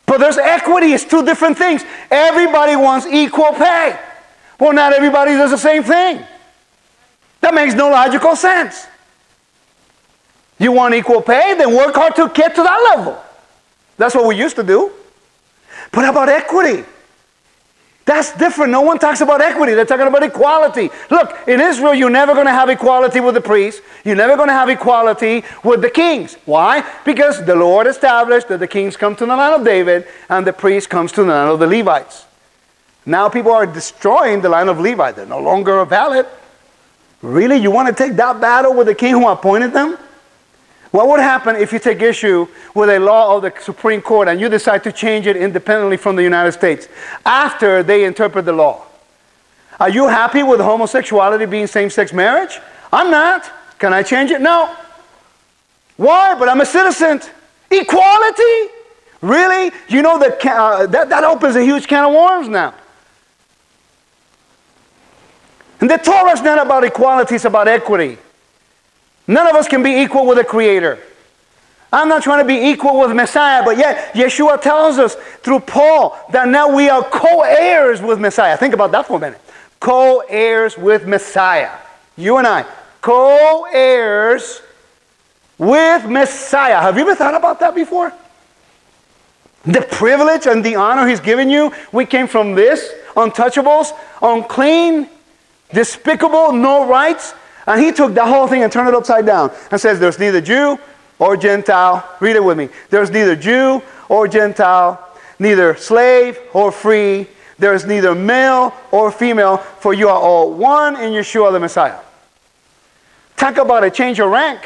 But there's equity. It's two different things. Everybody wants equal pay. Well, not everybody does the same thing. That makes no logical sense. You want equal pay? Then work hard to get to that level. That's what we used to do. But how about equity? That's different. No one talks about equity. They're talking about equality. Look, in Israel, you're never going to have equality with the priests. You're never going to have equality with the kings. Why? Because the Lord established that the kings come to the land of David and the priest comes to the land of the Levites. Now people are destroying the line of Levi. They're no longer valid. Really? You want to take that battle with the king who appointed them? What would happen if you take issue with a law of the Supreme Court and you decide to change it independently from the United States after they interpret the law? Are you happy with homosexuality being same-sex marriage? I'm not. Can I change it? No. Why? But I'm a citizen. Equality? Really? You know that opens a huge can of worms now. And the Torah is not about equality, it's about equity. None of us can be equal with the Creator. I'm not trying to be equal with Messiah, but yet Yeshua tells us through Paul that now we are co-heirs with Messiah. Think about that for a minute. Co-heirs with Messiah. You and I, co-heirs with Messiah. Have you ever thought about that before? The privilege and the honor He's given you. We came from this, untouchables, unclean, despicable, no rights. And He took the whole thing and turned it upside down and says there's neither Jew or Gentile. Read it with me. There's neither Jew or Gentile, neither slave or free. There is neither male or female, for you are all one in Yeshua the Messiah. Talk about a change of rank.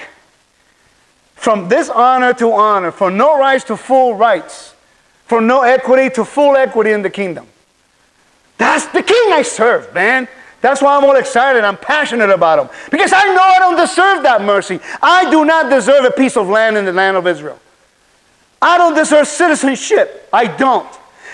From dishonor to honor, from no rights to full rights, from no equity to full equity in the kingdom. That's the king I serve, man. That's why I'm all excited. I'm passionate about him. Because I know I don't deserve that mercy. I do not deserve a piece of land in the land of Israel. I don't deserve citizenship. I don't.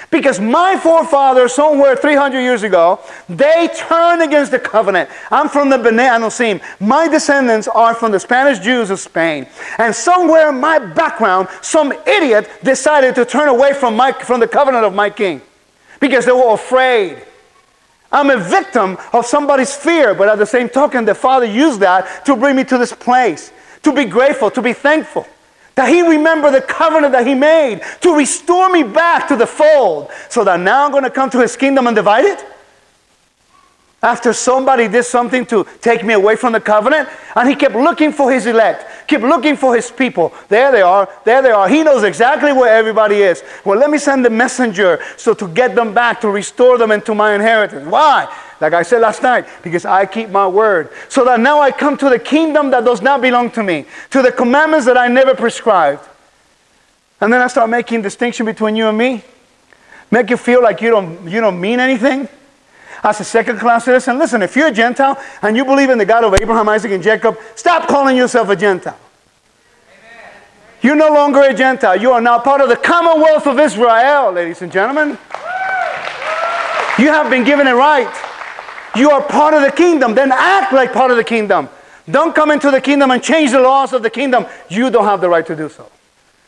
Because my forefathers, somewhere 300 years ago, they turned against the covenant. I'm from the Bnei Anosim. My descendants are from the Spanish Jews of Spain. And somewhere in my background, some idiot decided to turn away from the covenant of my king. Because they were afraid. I'm a victim of somebody's fear, but at the same token, the Father used that to bring me to this place, to be grateful, to be thankful, that He remembered the covenant that He made, to restore me back to the fold, so that now I'm going to come to His kingdom and divide it? After somebody did something to take me away from the covenant, and He kept looking for His elect, kept looking for His people. There they are, there they are. He knows exactly where everybody is. Well, let me send the messenger so to get them back, to restore them into my inheritance. Why? Like I said last night, because I keep my word. So that now I come to the kingdom that does not belong to me, to the commandments that I never prescribed. And then I start making distinction between you and me. Make you feel like you don't mean anything. As a second-class citizen, listen, if you're a Gentile and you believe in the God of Abraham, Isaac, and Jacob, stop calling yourself a Gentile. Amen. You're no longer a Gentile. You are now part of the Commonwealth of Israel, ladies and gentlemen. You have been given a right. You are part of the kingdom. Then act like part of the kingdom. Don't come into the kingdom and change the laws of the kingdom. You don't have the right to do so.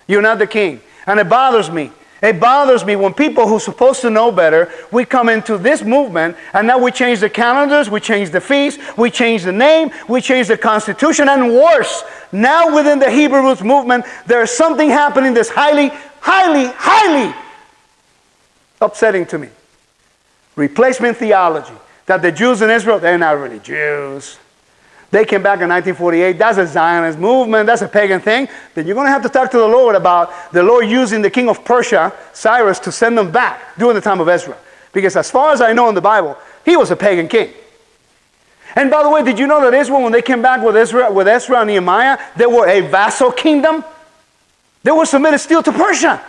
You're not the king. And it bothers me. It bothers me when people who are supposed to know better, we come into this movement and now we change the calendars, we change the feasts, we change the name, we change the constitution, and worse, now within the Hebrew Roots movement, there is something happening that's highly, highly, highly upsetting to me. Replacement theology. That the Jews in Israel, they're not really Jews. They came back in 1948. That's a Zionist movement. That's a pagan thing. Then you're going to have to talk to the Lord about the Lord using the king of Persia, Cyrus, to send them back during the time of Ezra. Because as far as I know in the Bible, he was a pagan king. And by the way, did you know that Israel, when they came back with Ezra and Nehemiah, they were a vassal kingdom? They were submitted still to Persia.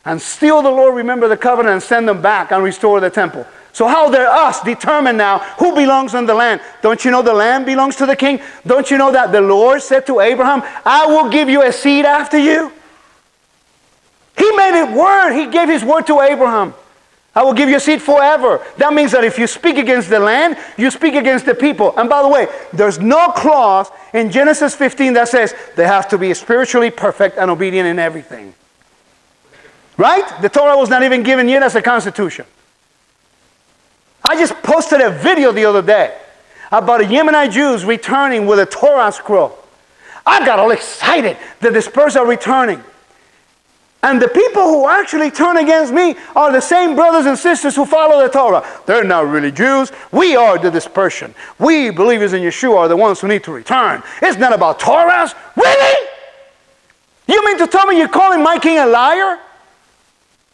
And still the Lord remembered the covenant and sent them back and restored the temple. So how dare us determine now who belongs on the land? Don't you know the land belongs to the king? Don't you know that the Lord said to Abraham, I will give you a seed after you? He made it word. He gave His word to Abraham. I will give you a seed forever. That means that if you speak against the land, you speak against the people. And by the way, there's no clause in Genesis 15 that says they have to be spiritually perfect and obedient in everything. Right? The Torah was not even given yet as a constitution. I just posted a video the other day about a Yemenite Jews returning with a Torah scroll. I got all excited that the Spurs are returning. And the people who actually turn against me are the same brothers and sisters who follow the Torah. They're not really Jews. We are the dispersion. We believers in Yeshua are the ones who need to return. It's not about Torahs. Really? You mean to tell me you're calling my king a liar?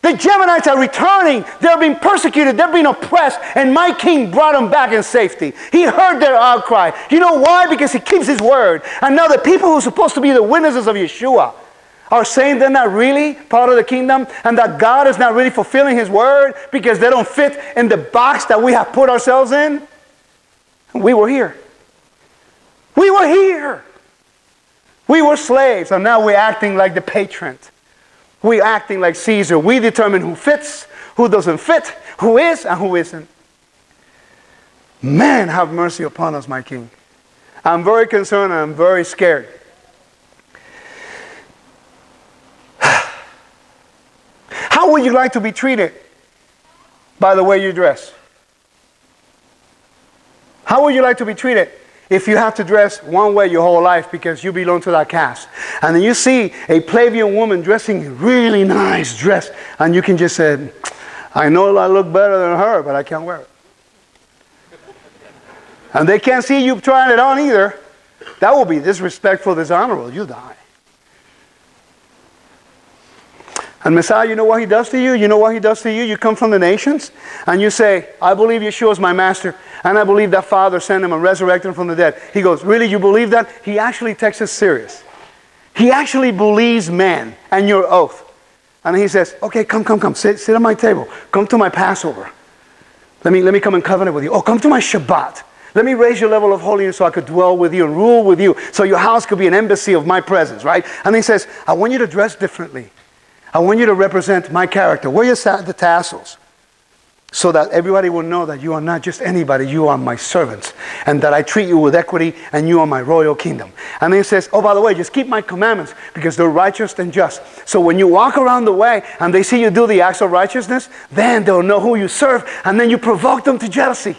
The Geminites are returning. They're being persecuted. They're being oppressed. And my king brought them back in safety. He heard their outcry. You know why? Because he keeps his word. And now the people who are supposed to be the witnesses of Yeshua are saying they're not really part of the kingdom and that God is not really fulfilling his word because they don't fit in the box that we have put ourselves in. We were here. We were here. We were slaves, and now we're acting like the patron. We're acting like Caesar. We determine who fits, who doesn't fit, who is and who isn't. Man, have mercy upon us, my king. I'm very concerned and I'm very scared. How would you like to be treated by the way you dress? How would you like to be treated if you have to dress one way your whole life because you belong to that caste? And then you see a plebeian woman dressing a really nice dress, and you can just say, I know I look better than her, but I can't wear it. And they can't see you trying it on either. That will be disrespectful, dishonorable. You die. And Messiah, you know what he does to you? You know what he does to you? You come from the nations and you say, I believe Yeshua is my master, and I believe that Father sent him and resurrected him from the dead. He goes, really, you believe that? He actually takes it serious. He actually believes man and your oath. And he says, okay, come. Sit at my table. Come to my Passover. Let me come in covenant with you. Oh, come to my Shabbat. Let me raise your level of holiness so I could dwell with you and rule with you, so your house could be an embassy of my presence, right? And he says, I want you to dress differently. I want you to represent my character. Wear the tassels so that everybody will know that you are not just anybody, you are my servants, and that I treat you with equity and you are my royal kingdom. And then he says, oh, by the way, just keep my commandments because they're righteous and just. So when you walk around the way and they see you do the acts of righteousness, then they'll know who you serve, and then you provoke them to jealousy.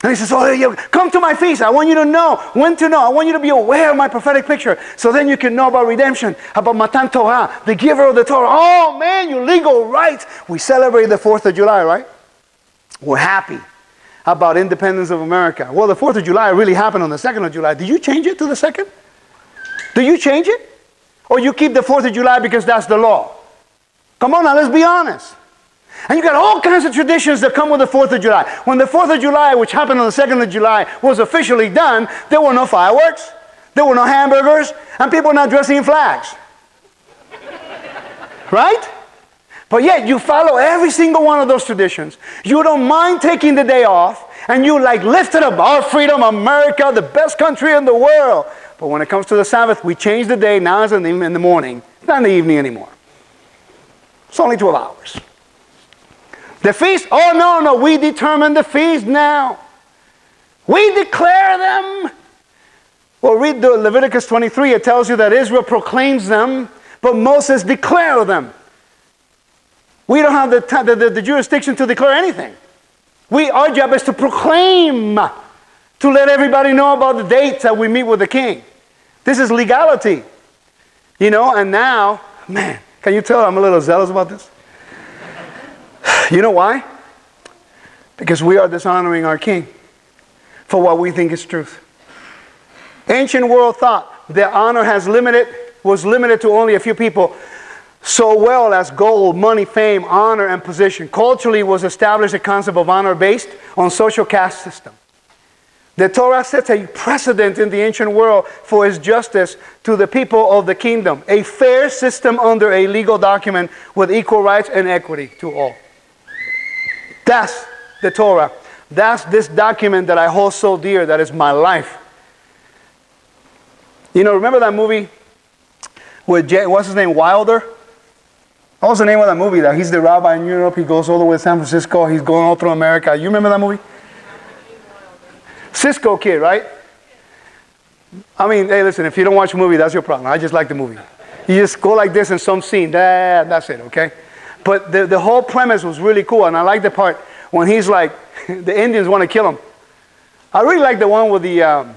And he says, oh, come to my feast. I want you to know when to know. I want you to be aware of my prophetic picture. So then you can know about redemption, about Matan Torah, the giver of the Torah. Oh, man, your legal rights. We celebrate the 4th of July, right? We're happy about independence of America. Well, the 4th of July really happened on the 2nd of July. Did you change it to the 2nd? Do you change it? Or you keep the 4th of July because that's the law? Come on now, let's be honest. And you got all kinds of traditions that come with the 4th of July. When the 4th of July, which happened on the 2nd of July, was officially done, there were no fireworks, there were no hamburgers, and people were not dressing in flags. Right? But yet you follow every single one of those traditions. You don't mind taking the day off, and you lift it up. Our freedom, America, the best country in the world. But when it comes to the Sabbath, we change the day. Now it's in the morning. It's not in the evening anymore. It's only 12 hours. The feast, oh no, we determine the feast now. We declare them. Well, read the Leviticus 23. It tells you that Israel proclaims them, but Moses declared them. We don't have the jurisdiction to declare anything. Our job is to proclaim, to let everybody know about the dates that we meet with the king. This is legality. And now, man, can you tell I'm a little zealous about this? You know why? Because we are dishonoring our king for what we think is truth. Ancient world thought their honor was limited to only a few people, so well as gold, money, fame, honor, and position. Culturally was established a concept of honor based on social caste system. The Torah sets a precedent in the ancient world for its justice to the people of the kingdom. A fair system under a legal document with equal rights and equity to all. That's the Torah. That's this document that I hold so dear, that is my life. Remember that movie with what's his name, Wilder? What was the name of that movie? That he's the rabbi in Europe. He goes all the way to San Francisco. He's going all through America. You remember that movie? Cisco Kid, right? I mean, hey, listen, if you don't watch a movie, that's your problem. I just like the movie. You just go like this in some scene. That's it, okay? But the whole premise was really cool, and I like the part when he's like, the Indians want to kill him. I really like the one with the,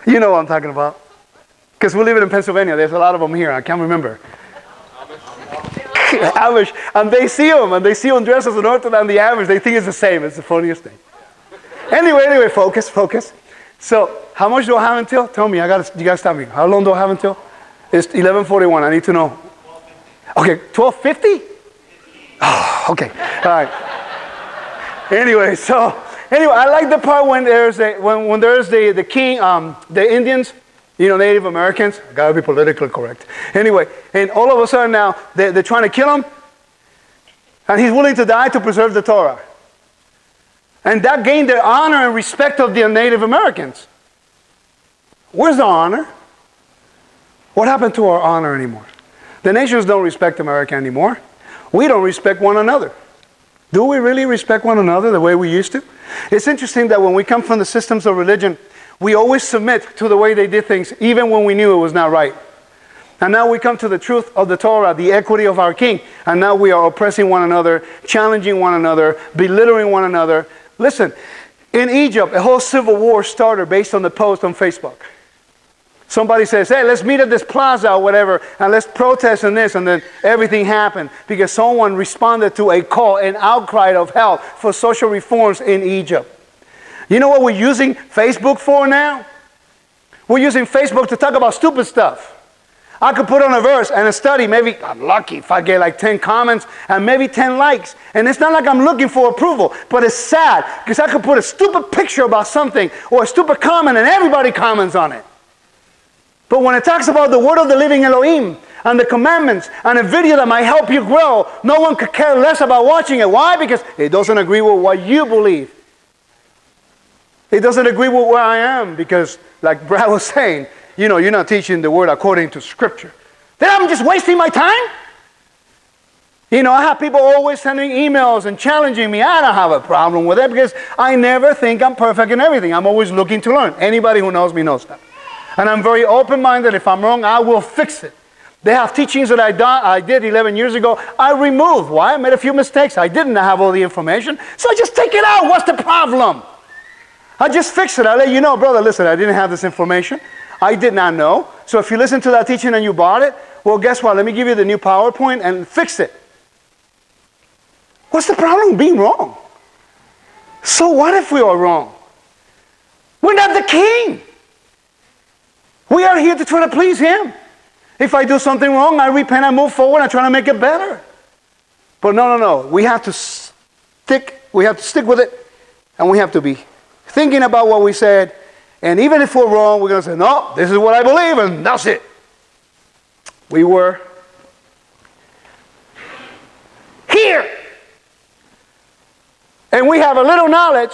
you know what I'm talking about. Because we live in Pennsylvania. There's a lot of them here. I can't remember. Amish. And they see him dressed as an Orthodox and the Amish. They think it's the same. It's the funniest thing. Anyway, focus. So, how much do I have until? Tell me, you gotta stop me. How long do I have until? It's 11:41. I need to know. Okay, 12:50? Oh, okay. All right. Anyway, I like the part when there's the king, the Indians, Native Americans. I gotta be politically correct. Anyway, and all of a sudden now they're trying to kill him, and he's willing to die to preserve the Torah. And that gained the honor and respect of the Native Americans. Where's the honor? What happened to our honor anymore? The nations don't respect America anymore. We don't respect one another. Do we really respect one another the way we used to? It's interesting that when we come from the systems of religion, we always submit to the way they did things, even when we knew it was not right. And now we come to the truth of the Torah, the equity of our king, and now we are oppressing one another, challenging one another, belittling one another. Listen, in Egypt, a whole civil war started based on the post on Facebook. Somebody says, hey, let's meet at this plaza or whatever, and let's protest and this, and then everything happened because someone responded to a call, an outcry of help for social reforms in Egypt. You know what we're using Facebook for now? We're using Facebook to talk about stupid stuff. I could put on a verse and a study, maybe I'm lucky if I get like 10 comments and maybe 10 likes. And it's not like I'm looking for approval, but it's sad because I could put a stupid picture about something or a stupid comment and everybody comments on it. But when it talks about the word of the living Elohim and the commandments and a video that might help you grow, no one could care less about watching it. Why? Because it doesn't agree with what you believe. It doesn't agree with where I am because, like Brad was saying, you're not teaching the word according to Scripture. Then I'm just wasting my time? I have people always sending emails and challenging me. I don't have a problem with it because I never think I'm perfect in everything. I'm always looking to learn. Anybody who knows me knows that. And I'm very open-minded. If I'm wrong, I will fix it. They have teachings that I did 11 years ago. I removed. Why? I made a few mistakes. I didn't have all the information. So I just take it out. What's the problem? I just fix it. I let you know, brother, listen, I didn't have this information. I did not know. So if you listen to that teaching and you bought it, well, guess what? Let me give you the new PowerPoint and fix it. What's the problem being wrong? So what if we are wrong? We're not the king. We are here to try to please him. If I do something wrong, I repent, I move forward, I try to make it better. But no. We have to stick with it, and we have to be thinking about what we said. And even if we're wrong, we're going to say, no, this is what I believe, and that's it. We were here. And we have a little knowledge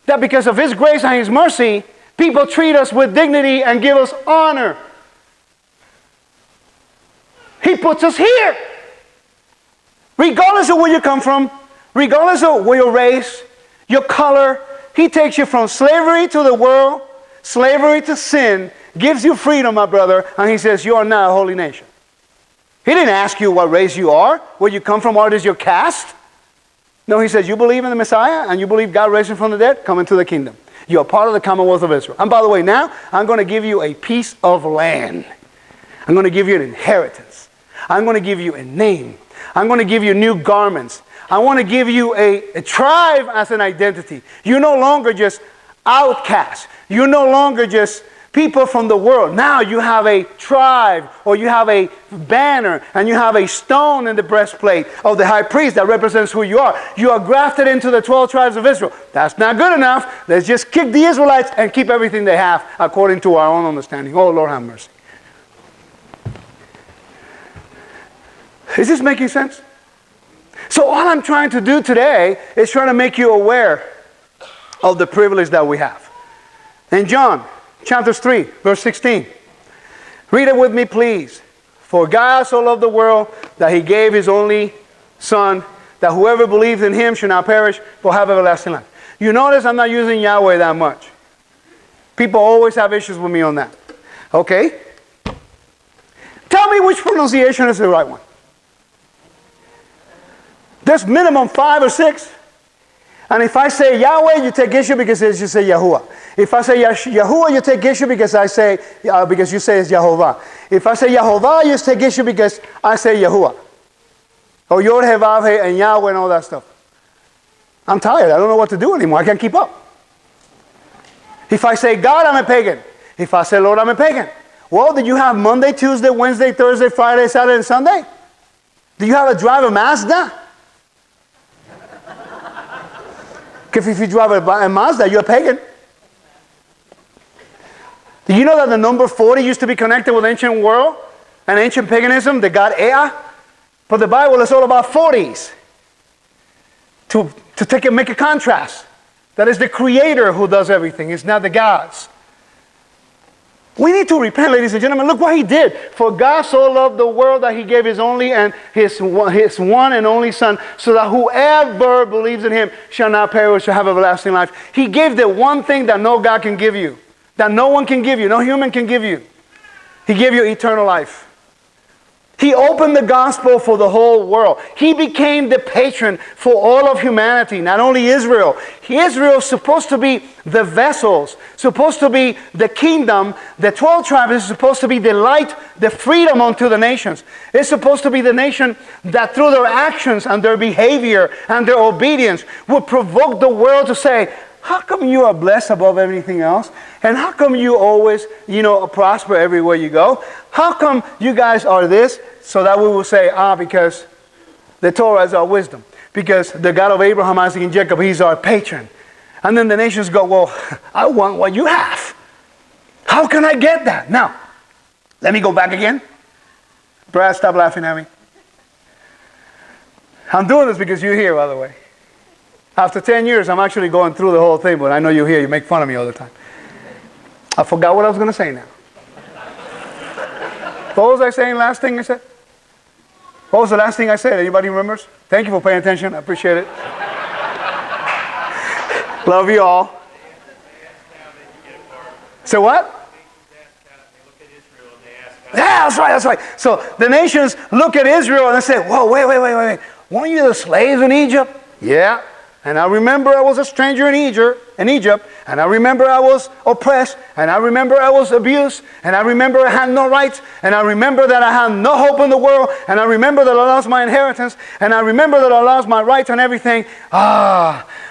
that because of his grace and his mercy, people treat us with dignity and give us honor. He puts us here. Regardless of where you come from, regardless of where your race, your color, he takes you from slavery to the world, slavery to sin, gives you freedom, my brother, and he says, you are now a holy nation. He didn't ask you what race you are, where you come from, what is your caste. No, he says, you believe in the Messiah, and you believe God raised him from the dead, come into the kingdom. You are part of the Commonwealth of Israel. And by the way, now, I'm going to give you a piece of land. I'm going to give you an inheritance. I'm going to give you a name. I'm going to give you new garments. I want to give you a tribe as an identity. You're no longer just outcasts. You're no longer just people from the world. Now you have a tribe, or you have a banner, and you have a stone in the breastplate of the high priest that represents who you are. You are grafted into the 12 tribes of Israel. That's not good enough. Let's just kick the Israelites and keep everything they have according to our own understanding. Oh, Lord have mercy. Is this making sense? So all I'm trying to do today is trying to make you aware of the privilege that we have. In John chapter 3, verse 16. Read it with me, please. For God so loved the world that he gave his only Son, that whoever believes in him shall not perish, but have everlasting life. You notice I'm not using Yahweh that much. People always have issues with me on that. Okay? Tell me which pronunciation is the right one. There's minimum 5 or 6. And if I say Yahweh, you take issue because you say Yahuwah. If I say Yahuwah, you take issue because because you say it's Yehovah. If I say Yehovah, you take issue because I say Yahuwah. Or Yod He Vav He and Yahweh and all that stuff. I'm tired. I don't know what to do anymore. I can't keep up. If I say God, I'm a pagan. If I say Lord, I'm a pagan. Well, did you have Monday, Tuesday, Wednesday, Thursday, Friday, Saturday, and Sunday? Do you have a drive a Mazda? Because if you drive a Mazda, you're a pagan. Do you know that the number 40 used to be connected with ancient world and ancient paganism, the god Ea? But the Bible is all about 40s. To make a contrast. That is the creator who does everything. It's not the gods. We need to repent, ladies and gentlemen. Look what he did. For God so loved the world that he gave his only and his one and only Son, so that whoever believes in him shall not perish, shall have everlasting life. He gave the one thing that no God can give you, that no one can give you, no human can give you. He gave you eternal life. He opened the gospel for the whole world. He became the patron for all of humanity, not only Israel. Israel is supposed to be the vessels, supposed to be the kingdom. The 12 tribes is supposed to be the light, the freedom unto the nations. It's supposed to be the nation that through their actions and their behavior and their obedience would provoke the world to say, how come you are blessed above everything else? And how come you always, prosper everywhere you go? How come you guys are this? So that we will say, because the Torah is our wisdom. Because the God of Abraham, Isaac, and Jacob, he's our patron. And then the nations go, well, I want what you have. How can I get that? Now, let me go back again. Brad, stop laughing at me. I'm doing this because you're here, by the way. After 10 years, I'm actually going through the whole thing, but I know you're here. You make fun of me all the time. I forgot what I was going to say now. What was I saying last thing I said? What was the last thing I said? Anybody remembers? Thank you for paying attention. I appreciate it. Love you all. So what? Yeah, that's right. So the nations look at Israel and they say, whoa, wait. Weren't you the slaves in Egypt? Yeah. And I remember I was a stranger in Egypt, and I remember I was oppressed, and I remember I was abused, and I remember I had no rights, and I remember that I had no hope in the world, and I remember that I lost my inheritance, and I remember that I lost my rights and everything.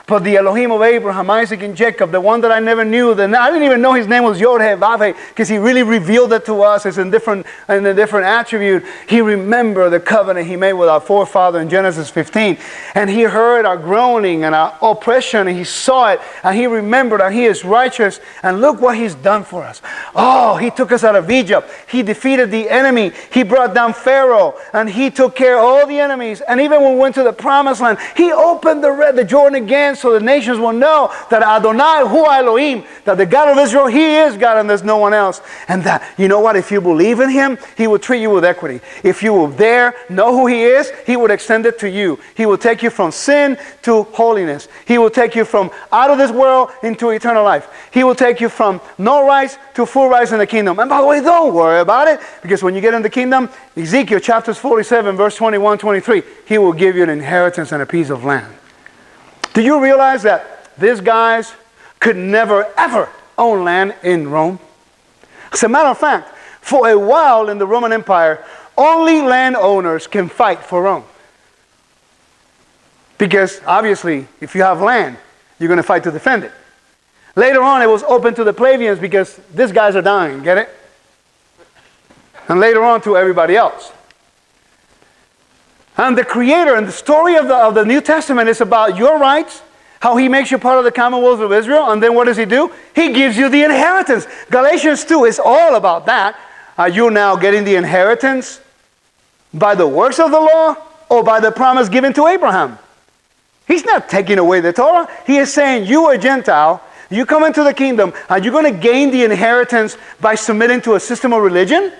But the Elohim of Abraham, Isaac, and Jacob, the one that I never knew, I didn't even know his name was Yod He Vav He, because he really revealed it to us as in a different attribute. He remembered the covenant he made with our forefather in Genesis 15. And he heard our groaning and our oppression, and he saw it, and he remembered that he is righteous, and look what he's done for us. He took us out of Egypt. He defeated the enemy. He brought down Pharaoh, and he took care of all the enemies. And even when we went to the promised land, he opened the Jordan again, so the nations will know that Adonai Hu Elohim, that the God of Israel, he is God and there's no one else. And that, you know what, if you believe in him, he will treat you with equity. If you will dare know who he is, he would extend it to you. He will take you from sin to holiness. He will take you from out of this world into eternal life. He will take you from no rights to full rights in the kingdom. And by the way, don't worry about it, because when you get in the kingdom, Ezekiel chapters 47, verse 21, 23, he will give you an inheritance and a piece of land. Do you realize that these guys could never, ever own land in Rome? As a matter of fact, for a while in the Roman Empire, only landowners can fight for Rome. Because obviously, if you have land, you're going to fight to defend it. Later on, it was open to the plebeians because these guys are dying, get it? And later on to everybody else. And the Creator and the story of the New Testament is about your rights, how he makes you part of the Commonwealth of Israel, and then what does he do? He gives you the inheritance. Galatians 2 is all about that. Are you now getting the inheritance by the works of the law or by the promise given to Abraham? He's not taking away the Torah. He is saying, you are a Gentile, you come into the kingdom, are you going to gain the inheritance by submitting to a system of religion?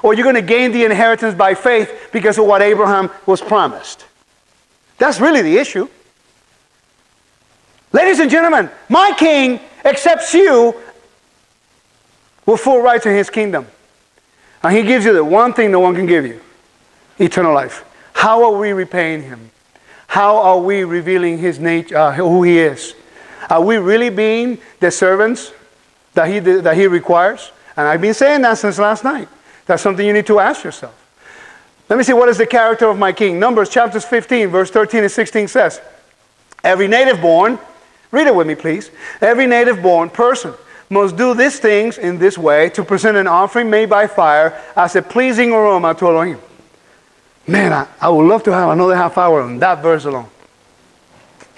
or you're going to gain the inheritance by faith because of what Abraham was promised. That's really the issue. Ladies and gentlemen, my king accepts you with full rights in his kingdom. And he gives you the one thing no one can give you: eternal life. How are we repaying him? How are we revealing his nature, who he is? Are we really being the servants that he requires? And I've been saying that since last night. That's something you need to ask yourself. Let me see, what is the character of my king? Numbers chapter 15, verse 13 and 16 says, every native born, read it with me please, every native born person must do these things in this way to present an offering made by fire as a pleasing aroma to Elohim. Man, I would love to have another half hour on that verse alone.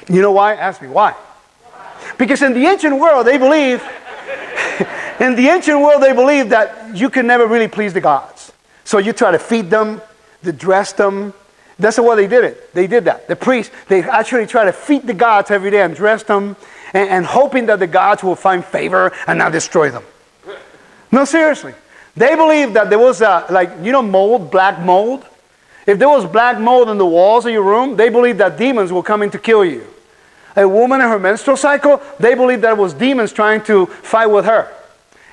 You know why? Ask me, why? Because in the ancient world, they believe that you can never really please the gods. So you try to feed them, to dress them. That's what they did it. They did that. The priests, they actually try to feed the gods every day and dress them and hoping that the gods will find favor and not destroy them. No, seriously. They believed that there was mold, black mold. If there was black mold in the walls of your room, they believed that demons were coming to kill you. A woman in her menstrual cycle, they believed that it was demons trying to fight with her.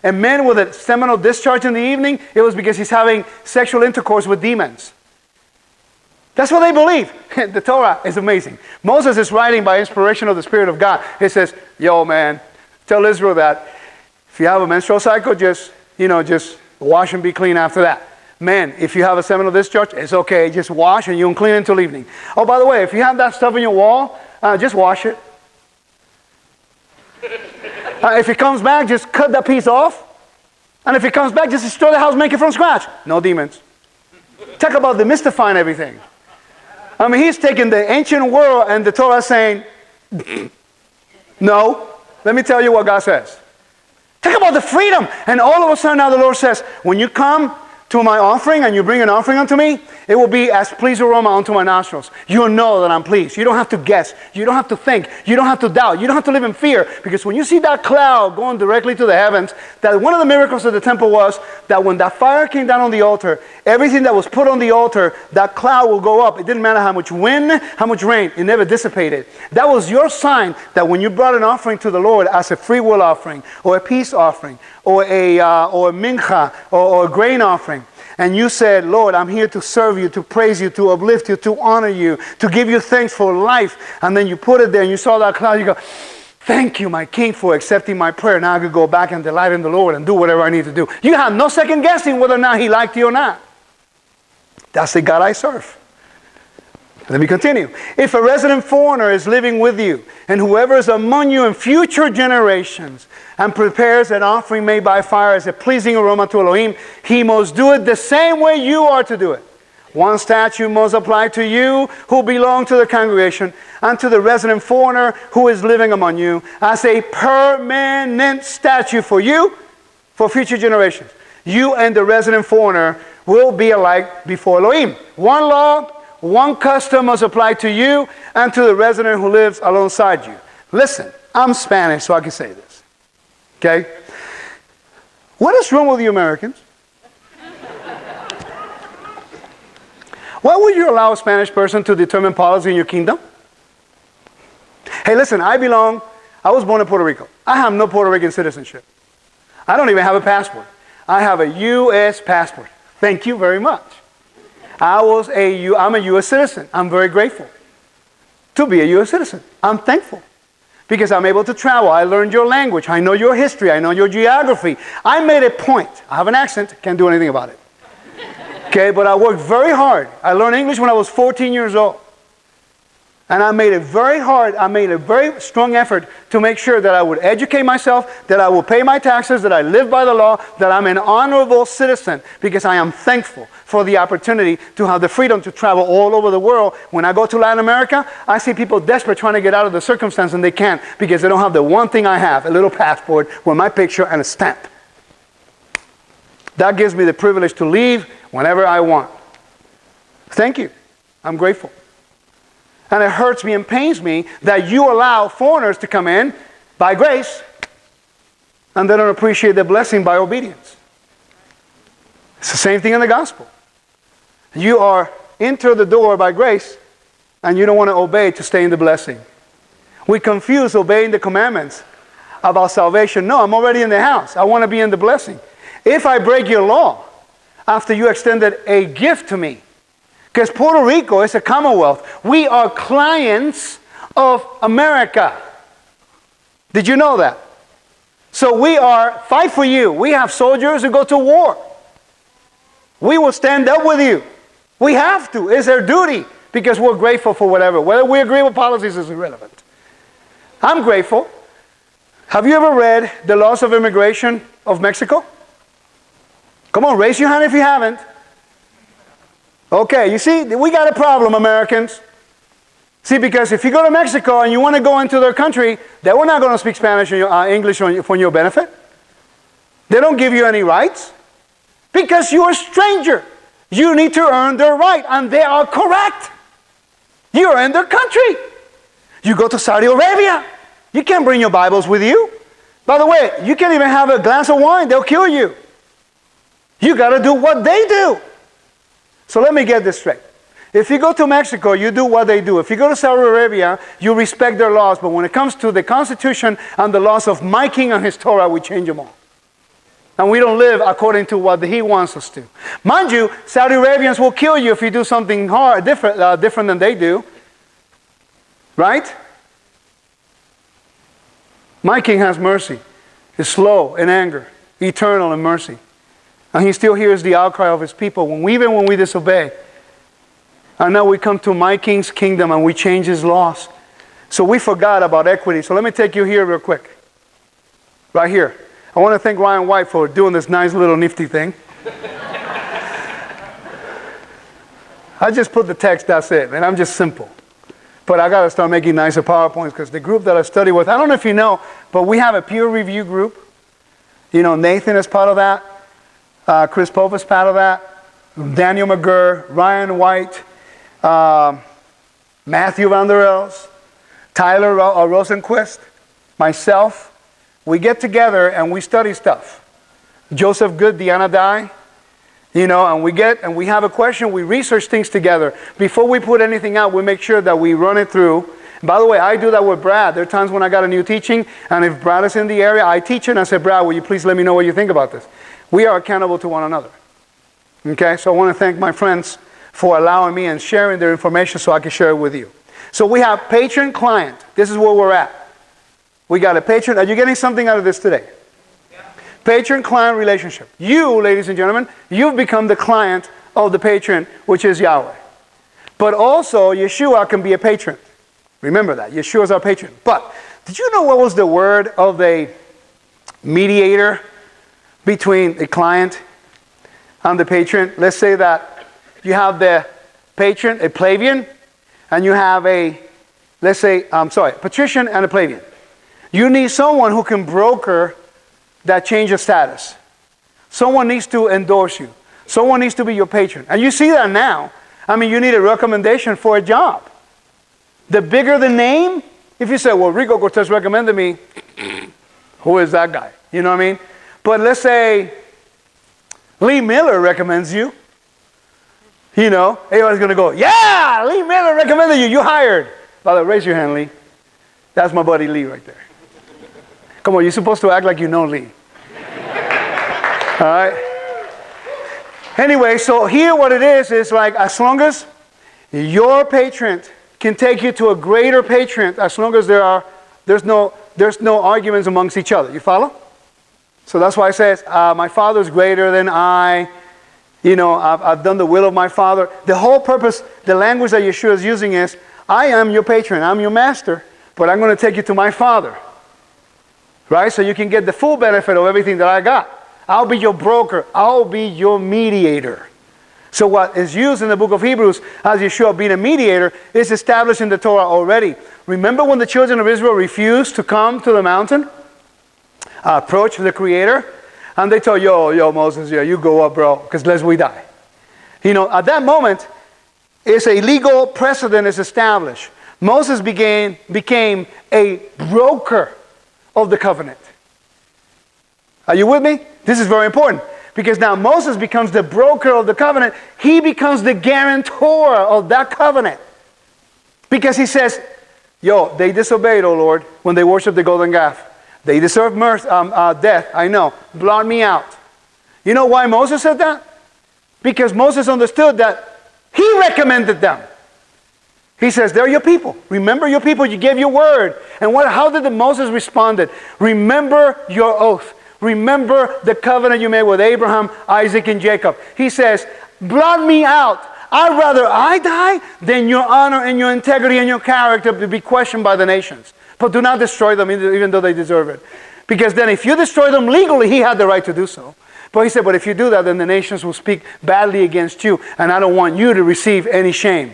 A man with a seminal discharge in the evening, it was because he's having sexual intercourse with demons. That's what they believe. The Torah is amazing. Moses is writing by inspiration of the Spirit of God. He says, yo man, tell Israel that if you have a menstrual cycle, just wash and be clean after that. Man, if you have a seminal discharge, it's okay. Just wash and you can clean it until evening. Oh, by the way, if you have that stuff in your wall, just wash it. If it comes back, just cut that piece off. And if it comes back, just destroy the house, make it from scratch. No demons. Talk about demystifying everything. I mean, he's taking the ancient world and the Torah saying, no, let me tell you what God says. Talk about the freedom. And all of a sudden now the Lord says, when you come to my offering and you bring an offering unto me, it will be as pleasing aroma unto my nostrils. You'll know that I'm pleased. You don't have to guess. You don't have to think. You don't have to doubt. You don't have to live in fear. Because when you see that cloud going directly to the heavens, that one of the miracles of the temple was that when that fire came down on the altar, everything that was put on the altar, that cloud will go up. It didn't matter how much wind, how much rain. It never dissipated. That was your sign that when you brought an offering to the Lord as a free will offering, or a peace offering, or a mincha, or a grain offering, and you said, Lord, I'm here to serve you, to praise you, to uplift you, to honor you, to give you thanks for life. And then you put it there and you saw that cloud, you go, thank you, my King, for accepting my prayer. Now I can go back and delight in the Lord and do whatever I need to do. You have no second guessing whether or not he liked you or not. That's the God I serve. Let me continue. If a resident foreigner is living with you, and whoever is among you in future generations, and prepares an offering made by fire as a pleasing aroma to Elohim, he must do it the same way you are to do it. One statute must apply to you who belong to the congregation, and to the resident foreigner who is living among you, as a permanent statute for you, for future generations. You and the resident foreigner will be alike before Elohim. One law, one custom must apply to you and to the resident who lives alongside you. Listen, I'm Spanish, so I can say this. Okay? What is wrong with you Americans? Why would you allow a Spanish person to determine policy in your kingdom? Hey, listen, I was born in Puerto Rico. I have no Puerto Rican citizenship. I don't even have a passport. I have a U.S. passport. Thank you very much. I'm a U.S. citizen. I'm very grateful to be a U.S. citizen. I'm thankful because I'm able to travel. I learned your language. I know your history. I know your geography. I made a point. I have an accent. Can't do anything about it. Okay, but I worked very hard. I learned English when I was 14 years old. And I made a very strong effort to make sure that I would educate myself, that I would pay my taxes, that I live by the law, that I'm an honorable citizen, because I am thankful for the opportunity to have the freedom to travel all over the world. When I go to Latin America, I see people desperate trying to get out of the circumstance, and they can't because they don't have the one thing I have, a little passport with my picture and a stamp. That gives me the privilege to leave whenever I want. Thank you. I'm grateful. And it hurts me and pains me that you allow foreigners to come in by grace and they don't appreciate the blessing by obedience. It's the same thing in the gospel. You are enter the door by grace, and you don't want to obey to stay in the blessing. We confuse obeying the commandments about salvation. No, I'm already in the house. I want to be in the blessing. If I break your law after you extended a gift to me, because Puerto Rico is a commonwealth, we are clients of America. Did you know that? So we are, fight for you. We have soldiers who go to war. We will stand up with you. We have to. It's our duty because we're grateful for whatever. Whether we agree with policies is irrelevant. I'm grateful. Have you ever read the laws of immigration of Mexico? Come on, raise your hand if you haven't. Okay, you see, we got a problem, Americans. See, because if you go to Mexico and you want to go into their country, they were not going to speak Spanish or English for your benefit. They don't give you any rights because you're a stranger. You need to earn their right, and they are correct. You're in their country. You go to Saudi Arabia. You can't bring your Bibles with you. By the way, you can't even have a glass of wine. They'll kill you. You got to do what they do. So let me get this straight. If you go to Mexico, you do what they do. If you go to Saudi Arabia, you respect their laws. But when it comes to the Constitution and the laws of my king and his Torah, we change them all. And we don't live according to what he wants us to. Mind you, Saudi Arabians will kill you if you do something different than they do. Right? My king has mercy. He's slow in anger, eternal in mercy. And he still hears the outcry of his people even when we disobey. And now we come to my king's kingdom and we change his laws. So we forgot about equity. So let me take you here real quick. Right here. I want to thank Ryan White for doing this nice little nifty thing. I just put the text, that's it. And I'm just simple. But I got to start making nicer PowerPoints because the group that I study with, I don't know if you know, but we have a peer review group. You know, Nathan is part of that. Chris Pope is part of that. Daniel McGurr, Ryan White, Matthew Van Der Els, Tyler Rosenquist, myself. We get together and we study stuff. Joseph Good, Deanna Dye, you know, and we have a question. We research things together. Before we put anything out, we make sure that we run it through. And by the way, I do that with Brad. There are times when I got a new teaching, and if Brad is in the area, I teach it, and I say, Brad, will you please let me know what you think about this? We are accountable to one another. Okay, so I want to thank my friends for allowing me and sharing their information so I can share it with you. So we have patron-client. This is where we're at. We got a patron. Are you getting something out of this today? Yeah. Patron-client relationship. You, ladies and gentlemen, you've become the client of the patron, which is Yahweh. But also, Yeshua can be a patron. Remember that. Yeshua is our patron. But did you know what was the word of a mediator between the client and the patron? Let's say that you have the patron, a plebeian, and you have a, let's say, patrician and a plebeian. You need someone who can broker that change of status. Someone needs to endorse you. Someone needs to be your patron. And you see that now. I mean, you need a recommendation for a job. The bigger the name, if you say, well, Rico Cortes recommended me, who is that guy? You know what I mean? But let's say Lee Miller recommends you. You know, everybody's going to go, yeah, Lee Miller recommended you. You hired. Brother, raise your hand, Lee. That's my buddy Lee right there. Come on, you're supposed to act like you know Lee. All right? Anyway, so here what it is like as long as your patron can take you to a greater patron, as long as there's no arguments amongst each other. You follow? So that's why it says, my Father's greater than I. You know, I've done the will of my Father. The whole purpose, the language that Yeshua is using is, I am your patron, I'm your master, but I'm going to take you to my Father. Right? So you can get the full benefit of everything that I got. I'll be your broker. I'll be your mediator. So what is used in the book of Hebrews as Yeshua being a mediator is established in the Torah already. Remember when the children of Israel refused to come to the mountain? Approach the Creator? And they told, yo, Moses, yeah, you go up, bro, because lest we die. You know, at that moment, it's a legal precedent is established. Moses became a broker of the covenant. Are you with me? This is very important. Because now Moses becomes the broker of the covenant. He becomes the guarantor of that covenant. Because he says, yo, they disobeyed, O Lord, when they worshiped the golden calf. They deserve death, I know. Blot me out. You know why Moses said that? Because Moses understood that he recommended them. He says, they're your people. Remember your people, you gave your word. And how did Moses respond? Remember your oath. Remember the covenant you made with Abraham, Isaac, and Jacob. He says, blot me out. I'd rather I die than your honor and your integrity and your character to be questioned by the nations. But do not destroy them even though they deserve it. Because then if you destroy them legally, he had the right to do so. But he said, but if you do that, then the nations will speak badly against you. And I don't want you to receive any shame.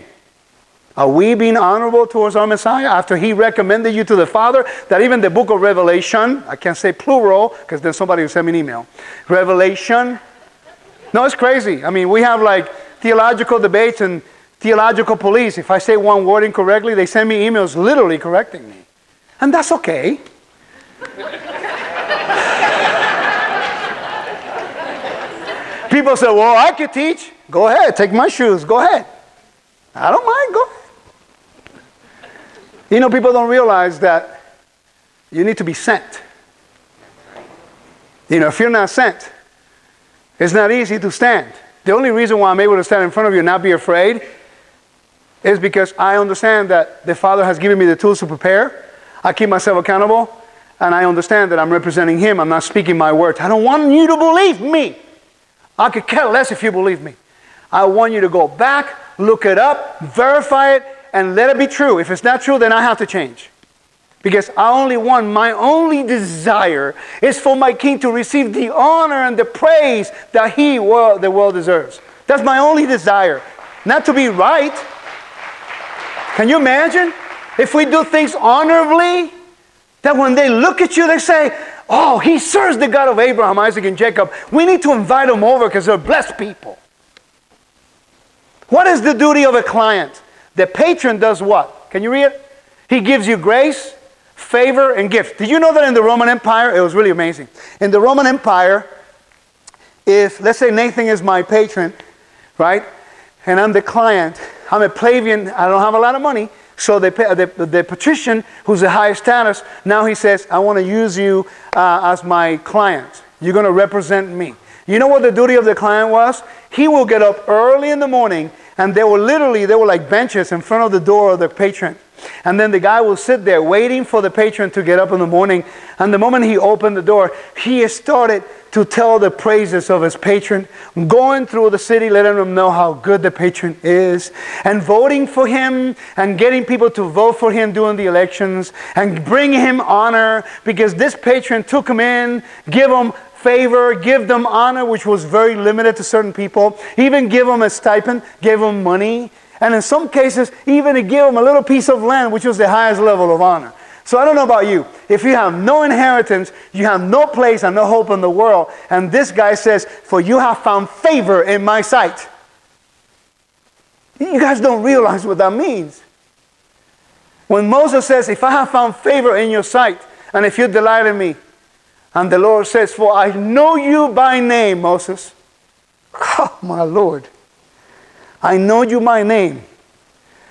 Are we being honorable towards our Messiah after he recommended you to the Father? That even the book of Revelation, I can't say plural because then somebody will send me an email. Revelation. No, it's crazy. I mean, we have like theological debates and theological police. If I say one word incorrectly, they send me emails literally correcting me. And that's okay. People say, well, I could teach. Go ahead, take my shoes. Go ahead. I don't mind. Go ahead. You know, people don't realize that you need to be sent. You know, if you're not sent, it's not easy to stand. The only reason why I'm able to stand in front of you and not be afraid is because I understand that the Father has given me the tools to prepare. I keep myself accountable, and I understand that I'm representing Him. I'm not speaking my words. I don't want you to believe me. I could care less if you believe me. I want you to go back, look it up, verify it, and let it be true. If it's not true, then I have to change. Because my only desire is for my King to receive the honor and the praise that the world deserves. That's my only desire. Not to be right. Can you imagine? If we do things honorably, that when they look at you, they say, oh, he serves the God of Abraham, Isaac, and Jacob. We need to invite them over because they're blessed people. What is the duty of a client? The patron does what? Can you read it? He gives you grace, favor, and gift. Did you know that in the Roman Empire, it was really amazing. In the Roman Empire, if, let's say Nathan is my patron, right? And I'm the client, I'm a plebeian, I don't have a lot of money. So the patrician, who's the highest status, now he says, I want to use you as my client. You're going to represent me. You know what the duty of the client was? He will get up early in the morning, and they were like benches in front of the door of the patron. And then the guy will sit there waiting for the patron to get up in the morning. And the moment he opened the door, he started to tell the praises of his patron, going through the city, letting them know how good the patron is, and voting for him, and getting people to vote for him during the elections, and bring him honor, because this patron took him in, give him favor, give them honor, which was very limited to certain people, even give them a stipend, give them money, and in some cases, even to give them a little piece of land, which was the highest level of honor. So I don't know about you. If you have no inheritance, you have no place and no hope in the world, and this guy says, for you have found favor in my sight. You guys don't realize what that means. When Moses says, if I have found favor in your sight, and if you delight in me, and the Lord says, for I know you by name, Moses. Oh, my Lord. I know you by name.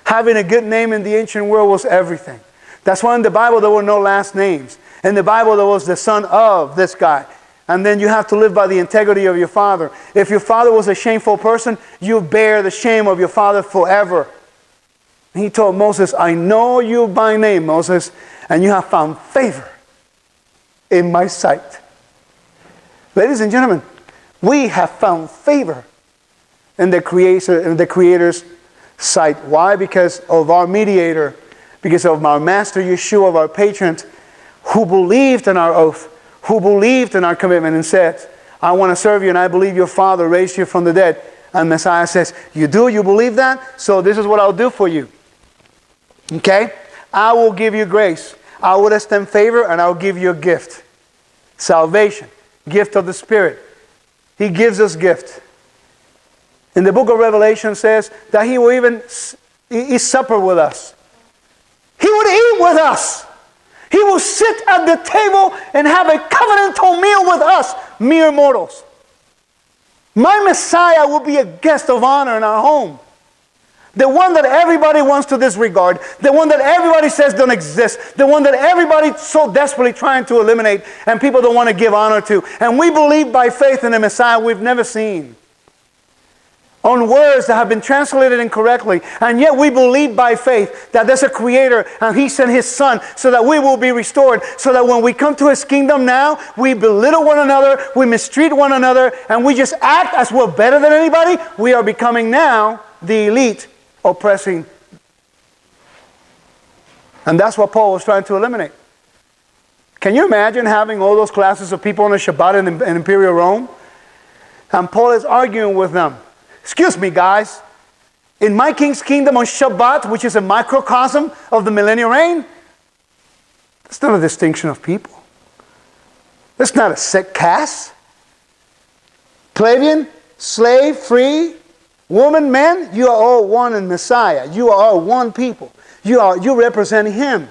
Having a good name in the ancient world was everything. That's why in the Bible there were no last names. In the Bible there was the son of this guy. And then you have to live by the integrity of your father. If your father was a shameful person, you bear the shame of your father forever. And he told Moses, I know you by name, Moses, and you have found favor in my sight. Ladies and gentlemen, we have found favor in the Creator's sight. Why? Because of our mediator, because of our master Yeshua, of our patron, who believed in our oath, who believed in our commitment and said, I want to serve you and I believe your Father raised you from the dead. And Messiah says, you do? You believe that? So this is what I'll do for you. Okay? I will give you grace. I will extend favor and I'll give you a gift. Salvation. Gift of the Spirit. He gives us gift. In the book of Revelation says that He will even eat supper with us. He would eat with us. He will sit at the table and have a covenantal meal with us, mere mortals. My Messiah will be a guest of honor in our home. The one that everybody wants to disregard. The one that everybody says don't exist. The one that everybody's so desperately trying to eliminate and people don't want to give honor to. And we believe by faith in a Messiah we've never seen. On words that have been translated incorrectly. And yet we believe by faith that there's a creator and he sent his son so that we will be restored. So that when we come to his kingdom now, we belittle one another, we mistreat one another, and we just act as we're better than anybody. We are becoming now the elite oppressing. And that's what Paul was trying to eliminate. Can you imagine having all those classes of people on a Shabbat in Imperial Rome? And Paul is arguing with them. Excuse me, guys. In my king's kingdom on Shabbat, which is a microcosm of the millennial reign, that's not a distinction of people. That's not a set caste. Plebeian, slave, free, woman, man, you are all one in Messiah. You are all one people. You represent him.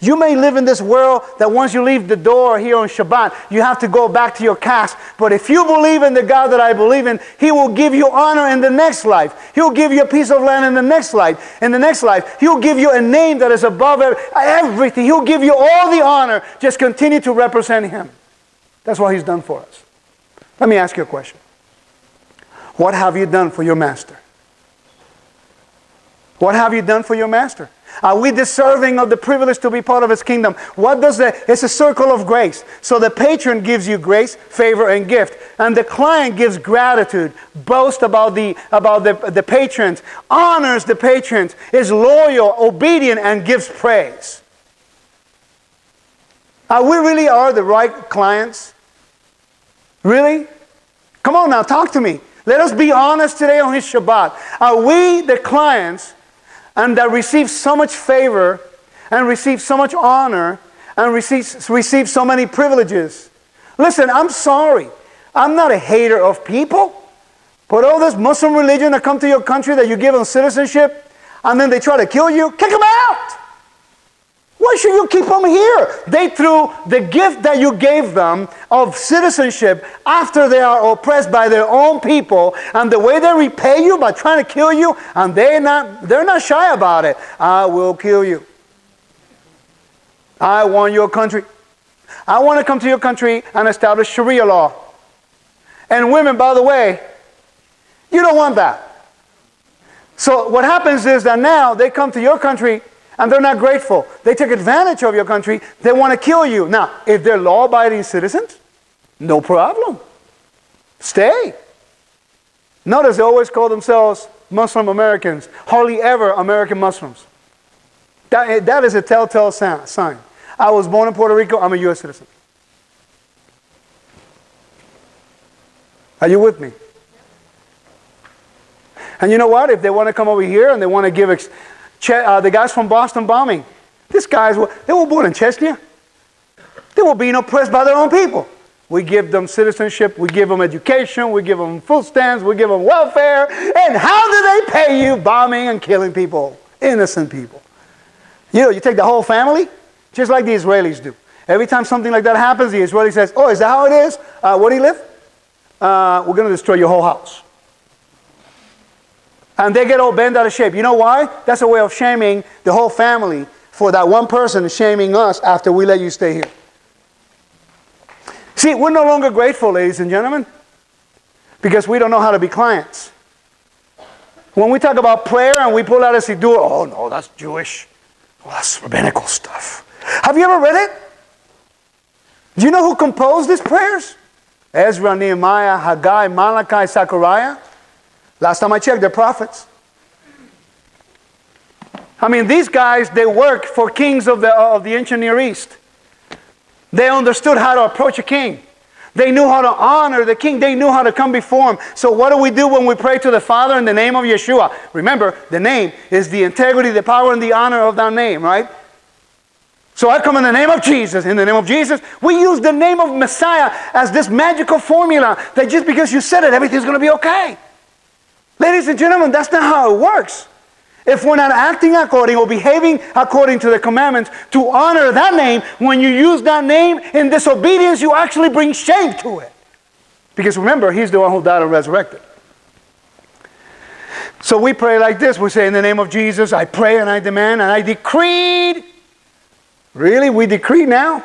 You may live in this world that once you leave the door here on Shabbat, you have to go back to your caste. But if you believe in the God that I believe in, he will give you honor in the next life. He'll give you a piece of land in the next life. In the next life, he'll give you a name that is above everything. He'll give you all the honor. Just continue to represent him. That's what he's done for us. Let me ask you a question. What have you done for your master? What have you done for your master? Are we deserving of the privilege to be part of his kingdom? It's a circle of grace. So the patron gives you grace, favor, and gift. And the client gives gratitude, boasts about the patrons, honors the patrons, is loyal, obedient, and gives praise. We really are the right clients? Really? Come on now, talk to me. Let us be honest today on his Shabbat. Are we the clients and that receive so much favor and receive so much honor and receive so many privileges? Listen, I'm sorry. I'm not a hater of people. But all this Muslim religion that come to your country that you give them citizenship and then they try to kill you, kick them out. Why should you keep them here? They threw the gift that you gave them of citizenship after they are oppressed by their own people, and the way they repay you by trying to kill you, and they're not shy about it. I will kill you. I want your country. I want to come to your country and establish Sharia law. And women, by the way, you don't want that. So what happens is that now they come to your country and they're not grateful. They take advantage of your country. They want to kill you. Now, if they're law-abiding citizens, no problem. Stay. Notice they always call themselves Muslim Americans. Hardly ever American Muslims. That is a telltale sign. I was born in Puerto Rico. I'm a U.S. citizen. Are you with me? And you know what? If they want to come over here and they want to give the guys from Boston bombing, these guys, they were born in Chechnya. They were being oppressed by their own people. We give them citizenship, we give them education, we give them food stamps, we give them welfare. And how do they pay you? Bombing and killing people, innocent people. You know, you take the whole family, just like the Israelis do. Every time something like that happens, the Israeli says, oh, is that how it is? Where do you live? We're going to destroy your whole house. And they get all bent out of shape. You know why? That's a way of shaming the whole family for that one person shaming us after we let you stay here. See, we're no longer grateful, ladies and gentlemen, because we don't know how to be clients. When we talk about prayer and we pull out a siddur, oh no, that's Jewish. Well, that's rabbinical stuff. Have you ever read it? Do you know who composed these prayers? Ezra, Nehemiah, Haggai, Malachi, Zechariah. Last time I checked, they're prophets. I mean, these guys, they worked for kings of the ancient Near East. They understood how to approach a king. They knew how to honor the king. They knew how to come before him. So what do we do when we pray to the Father in the name of Yeshua? Remember, the name is the integrity, the power, and the honor of that name, right? So I come in the name of Jesus. In the name of Jesus, we use the name of Messiah as this magical formula that just because you said it, everything's going to be okay. Ladies and gentlemen, that's not how it works. If we're not acting according or behaving according to the commandments to honor that name, when you use that name in disobedience, you actually bring shame to it. Because remember, he's the one who died and resurrected. So we pray like this. We say, in the name of Jesus, I pray and I demand and I decreed. Really? We decree now?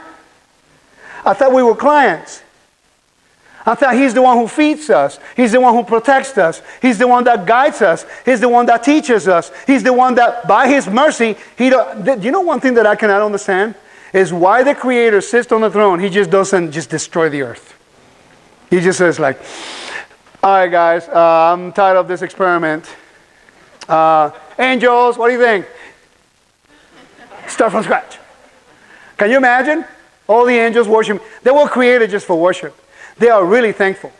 I thought we were clients. I thought he's the one who feeds us. He's the one who protects us. He's the one that guides us. He's the one that teaches us. He's the one that, by his mercy, you know one thing that I cannot understand? Is why the Creator sits on the throne. He just doesn't just destroy the earth. He just says like, all right, guys, I'm tired of this experiment. Angels, what do you think? Start from scratch. Can you imagine? All the angels worship. They were created just for worship. They are really thankful.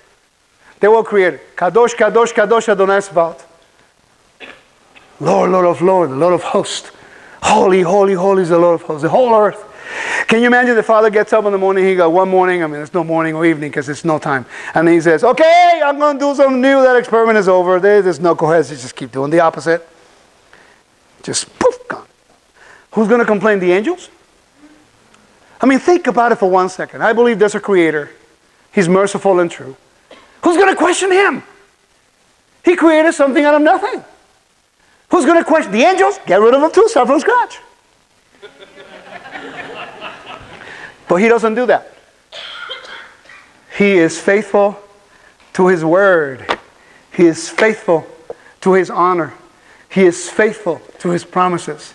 They were created. Kadosh, Kadosh, Kadosh Adonai Sabaoth. Lord, Lord of Lords, the Lord of hosts. Holy, holy, holy is the Lord of hosts. The whole earth. Can you imagine the father gets up in the morning, he goes, one morning, I mean, it's no morning or evening because it's no time. And he says, okay, I'm going to do something new. That experiment is over. There's no cohesion. Just keep doing the opposite. Just poof, gone. Who's going to complain? The angels? I mean, think about it for 1 second. I believe there's a creator. He's merciful and true. Who's going to question him? He created something out of nothing. Who's going to question? The angels? Get rid of them too. Start from scratch. But he doesn't do that. He is faithful to his word. He is faithful to his honor. He is faithful to his promises.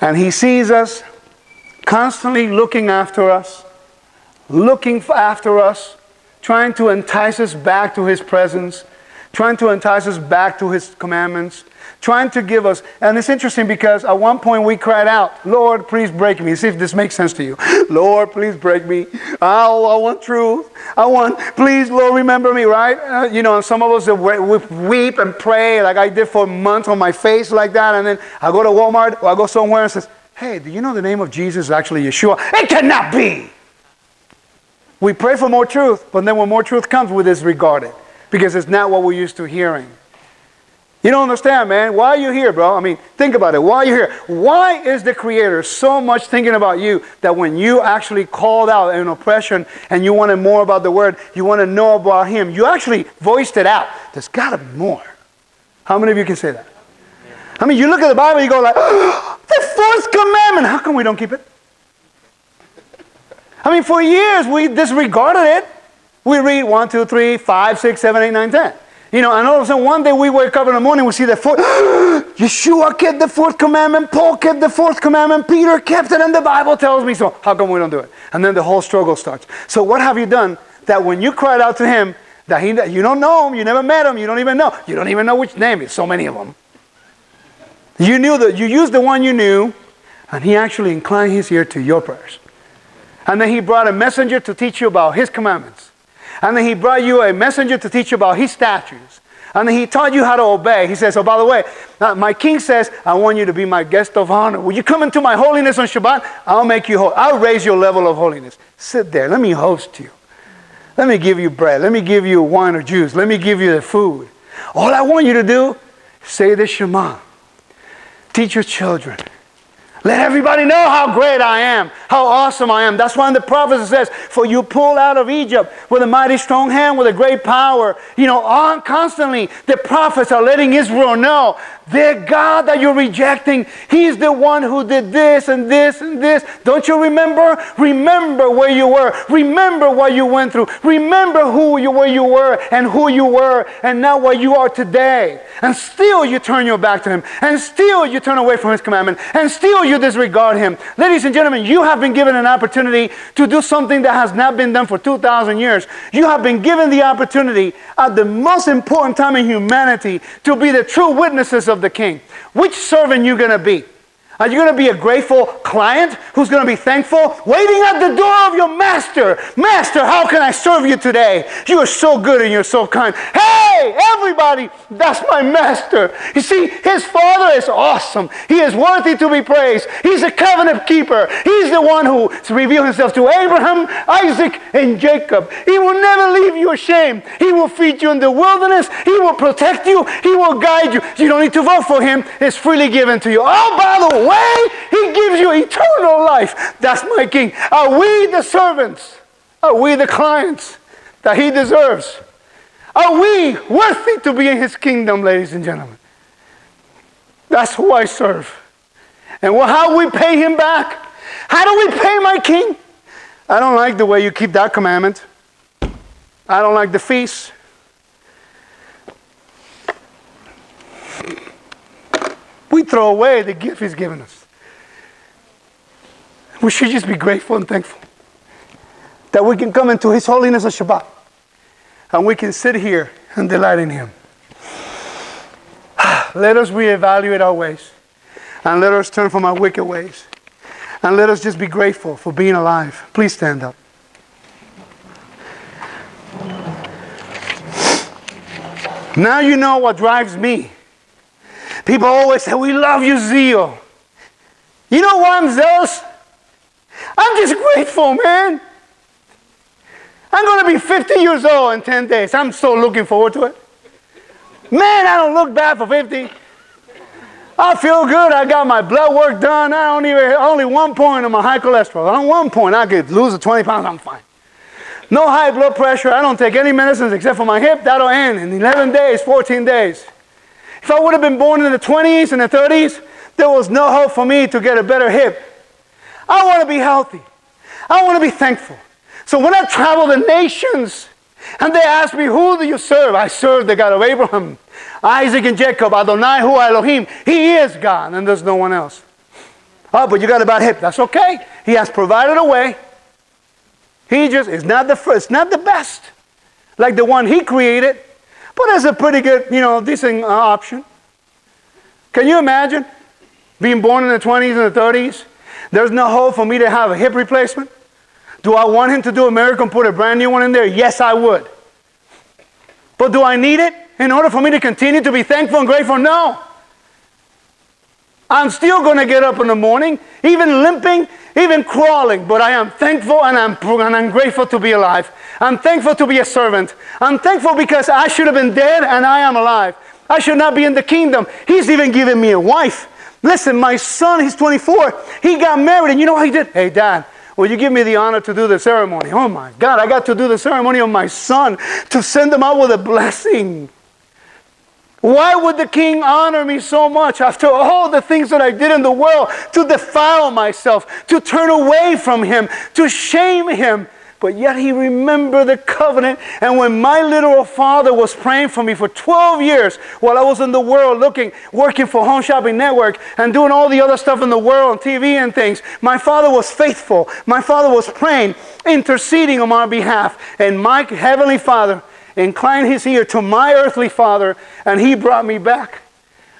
And he sees us constantly looking after us, trying to entice us back to his presence, trying to entice us back to his commandments, trying to give us, and it's interesting because at one point we cried out, Lord, please break me. See if this makes sense to you. Lord, please break me. Oh, I want truth. Please, Lord, remember me, right? And some of us weep and pray like I did for months on my face like that, and then I go to Walmart or I go somewhere and says, hey, do you know the name of Jesus is actually Yeshua? It cannot be. We pray for more truth, but then when more truth comes, we disregard it because it's not what we're used to hearing. You don't understand, man. Why are you here, bro? I mean, think about it. Why are you here? Why is the Creator so much thinking about you that when you actually called out in oppression and you wanted more about the Word, you want to know about Him, you actually voiced it out. There's got to be more. How many of you can say that? I mean, you look at the Bible, you go like, oh, the fourth commandment. How come we don't keep it? I mean, for years we disregarded it. We read 1, 2, 3, 5, 6, 7, 8, 9, 10. And all of a sudden one day we wake up in the morning, we see the fourth. Yeshua kept the fourth commandment. Paul kept the fourth commandment. Peter kept it, and the Bible tells me so. How come we don't do it? And then the whole struggle starts. So what have you done that when you cried out to him, that you don't know him, you never met him, you don't even know which name? There's so many of them. You knew that you used the one you knew, and he actually inclined his ear to your prayers. And then he brought a messenger to teach you about his commandments. And then he brought you a messenger to teach you about his statutes. And then he taught you how to obey. He says, oh, by the way, my king says, I want you to be my guest of honor. Will you come into my holiness on Shabbat? I'll make you whole. I'll raise your level of holiness. Sit there. Let me host you. Let me give you bread. Let me give you wine or juice. Let me give you the food. All I want you to do, say the Shema. Teach your children. Let everybody know how great I am, how awesome I am. That's why in the prophets it says, for you pulled out of Egypt with a mighty strong hand, with a great power. Constantly the prophets are letting Israel know, the God that you're rejecting, He's the one who did this and this and this. Don't you remember? Remember where you were. Remember what you went through. Remember where you were and who you were and now where you are today. And still you turn your back to Him. And still you turn away from His commandment. And still you disregard Him. Ladies and gentlemen, you have been given an opportunity to do something that has not been done for 2,000 years. You have been given the opportunity at the most important time in humanity to be the true witnesses of the King. Which servant are you going to be? Are you going to be a grateful client who's going to be thankful, waiting at the door of your master? Master, how can I serve you today? You are so good and you're so kind. Hey, everybody, that's my master. You see, his father is awesome. He is worthy to be praised. He's a covenant keeper. He's the one who revealed himself to Abraham, Isaac, and Jacob. He will never leave you ashamed. He will feed you in the wilderness. He will protect you. He will guide you. You don't need to vote for him. It's freely given to you. Oh, by the way, He gives you eternal life. That's my King. Are we the servants? Are we the clients that he deserves? Are we worthy to be in his kingdom, ladies and gentlemen? That's who I serve. And how we pay him back? How do we pay my king? I don't like the way you keep that commandment. I don't like the feast. We throw away the gift he's given us. We should just be grateful and thankful that we can come into his holiness of Shabbat and we can sit here and delight in him. Let us reevaluate our ways and let us turn from our wicked ways and let us just be grateful for being alive. Please stand up. Now you know what drives me. People always say, we love you, zeal. You know why I'm zealous? I'm just grateful, man. I'm going to be 50 years old in 10 days. I'm so looking forward to it. Man, I don't look bad for 50. I feel good. I got my blood work done. Only 1 point on my high cholesterol. On 1 point, I could lose the 20 pounds. I'm fine. No high blood pressure. I don't take any medicines except for my hip. That'll end in 11 days, 14 days. If I would have been born in the 20s and the 30s, there was no hope for me to get a better hip. I want to be healthy. I want to be thankful. So when I travel the nations and they ask me, who do you serve? I serve the God of Abraham, Isaac, and Jacob, Adonai, Hu, Elohim. He is God and there's no one else. Oh, but you got a bad hip. That's okay. He has provided a way. He just is not the first, not the best, like the one he created, but it's a pretty good, decent option. Can you imagine being born in the 20s and the 30s? There's no hope for me to have a hip replacement. Do I want him to do a miracle and put a brand new one in there? Yes, I would. But do I need it in order for me to continue to be thankful and grateful? No. I'm still going to get up in the morning, even limping, even crawling, but I am thankful and I'm grateful to be alive. I'm thankful to be a servant. I'm thankful because I should have been dead and I am alive. I should not be in the kingdom. He's even given me a wife. Listen, my son, he's 24. He got married and you know what he did? Hey, Dad, will you give me the honor to do the ceremony? Oh my God, I got to do the ceremony of my son to send him out with a blessing. Why would the king honor me so much after all the things that I did in the world to defile myself, to turn away from him, to shame him? But yet he remembered the covenant. And when my literal father was praying for me for 12 years while I was in the world working for Home Shopping Network and doing all the other stuff in the world on TV and things, my father was faithful. My father was praying, interceding on my behalf. And my heavenly Father inclined his ear to my earthly father and he brought me back.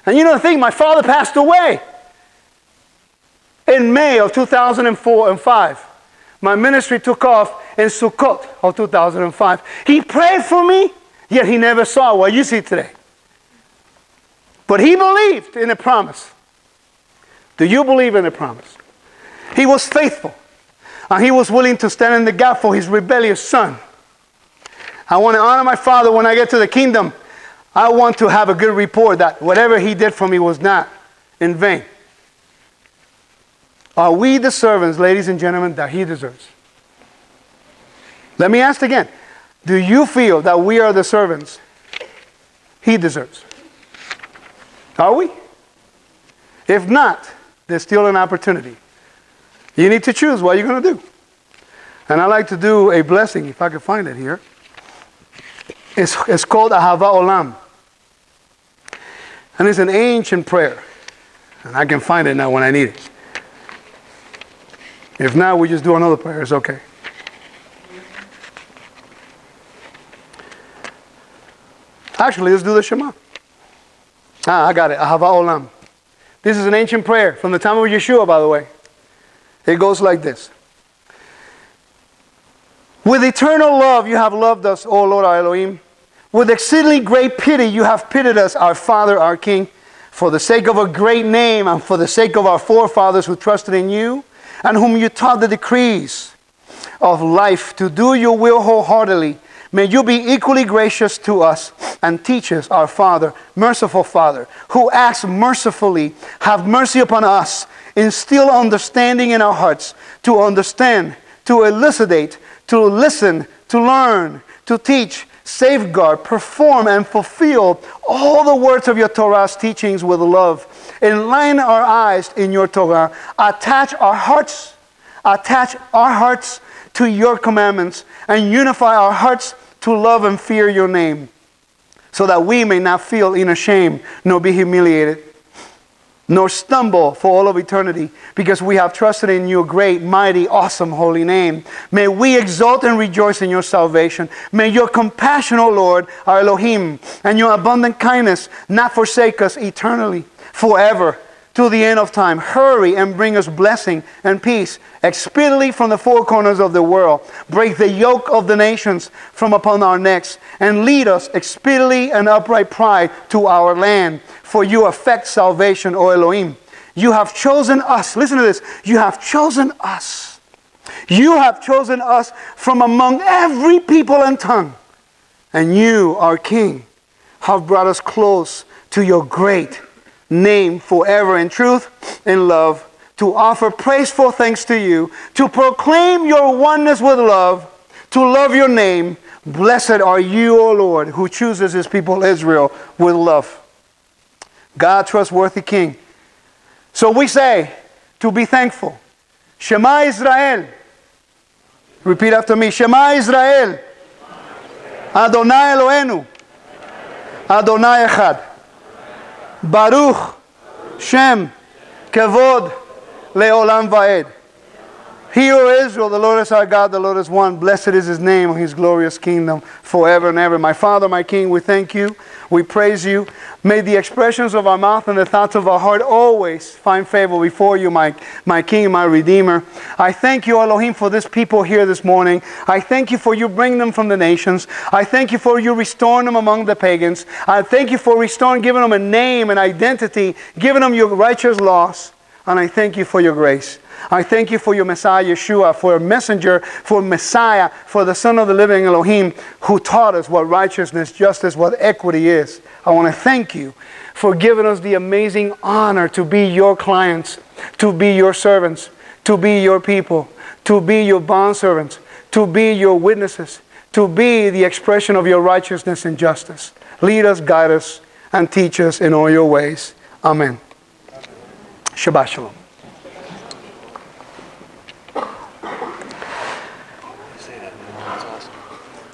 And you know the thing, my father passed away in May of 2004 and 5. My ministry took off in Sukkot of 2005. He prayed for me, yet he never saw what you see today. But he believed in a promise. Do you believe in a promise? He was faithful. And he was willing to stand in the gap for his rebellious son. I want to honor my father when I get to the kingdom. I want to have a good report that whatever he did for me was not in vain. Are we the servants, ladies and gentlemen, that he deserves? Let me ask again. Do you feel that we are the servants he deserves? Are we? If not, there's still an opportunity. You need to choose what you're going to do. And I like to do a blessing, if I can find it here. It's called Ahava Olam. And it's an ancient prayer. And I can find it now when I need it. If not, we just do another prayer. It's okay. Actually, let's do the Shema. I got it. Ahava Olam. This is an ancient prayer from the time of Yeshua, by the way. It goes like this. With eternal love you have loved us, O Lord our Elohim. With exceedingly great pity you have pitied us, our Father, our King. For the sake of a great name and for the sake of our forefathers who trusted in you, and whom you taught the decrees of life to do your will wholeheartedly, may you be equally gracious to us and teach us, our Father, merciful Father, who acts mercifully, have mercy upon us, instill understanding in our hearts, to understand, to elucidate, to listen, to learn, to teach, safeguard, perform, and fulfill all the words of your Torah's teachings with love. Enlighten our eyes in your Torah. Attach our hearts to your commandments, and unify our hearts to love and fear your name, so that we may not feel ashamed, nor be humiliated, nor stumble for all of eternity, because we have trusted in your great, mighty, awesome, holy name. May we exult and rejoice in your salvation. May your compassion, O Lord, our Elohim, and your abundant kindness not forsake us eternally, forever, to the end of time. Hurry and bring us blessing and peace expediently from the four corners of the world. Break the yoke of the nations from upon our necks, and lead us expediently and upright pride to our land. For you affect salvation, O Elohim. You have chosen us. Listen to this. You have chosen us. You have chosen us from among every people and tongue. And you, our King, have brought us close to your great name forever in truth and love, to offer praiseful thanks to you, to proclaim your oneness with love, to love your name. Blessed are you, O Lord, who chooses his people Israel with love. God, trustworthy King. So we say, to be thankful, Shema Israel. Repeat after me. Shema Israel. Adonai Eloheinu. Adonai Echad. Baruch Shem Kavod Leolam Vaed. Hear, O Israel, the Lord is our God, the Lord is one. Blessed is his name, his glorious kingdom, forever and ever. My Father, my King, we thank you. We praise you. May the expressions of our mouth and the thoughts of our heart always find favor before you, my King, my Redeemer. I thank you, Elohim, for this people here this morning. I thank you for you bringing them from the nations. I thank you for you restoring them among the pagans. I thank you for restoring, giving them a name, an identity, giving them your righteous laws. And I thank you for your grace. I thank you for your Messiah, Yeshua, for a messenger, for Messiah, for the Son of the living Elohim, who taught us what righteousness, justice, what equity is. I want to thank you for giving us the amazing honor to be your clients, to be your servants, to be your people, to be your bondservants, to be your witnesses, to be the expression of your righteousness and justice. Lead us, guide us, and teach us in all your ways. Amen. Shabbat Shalom.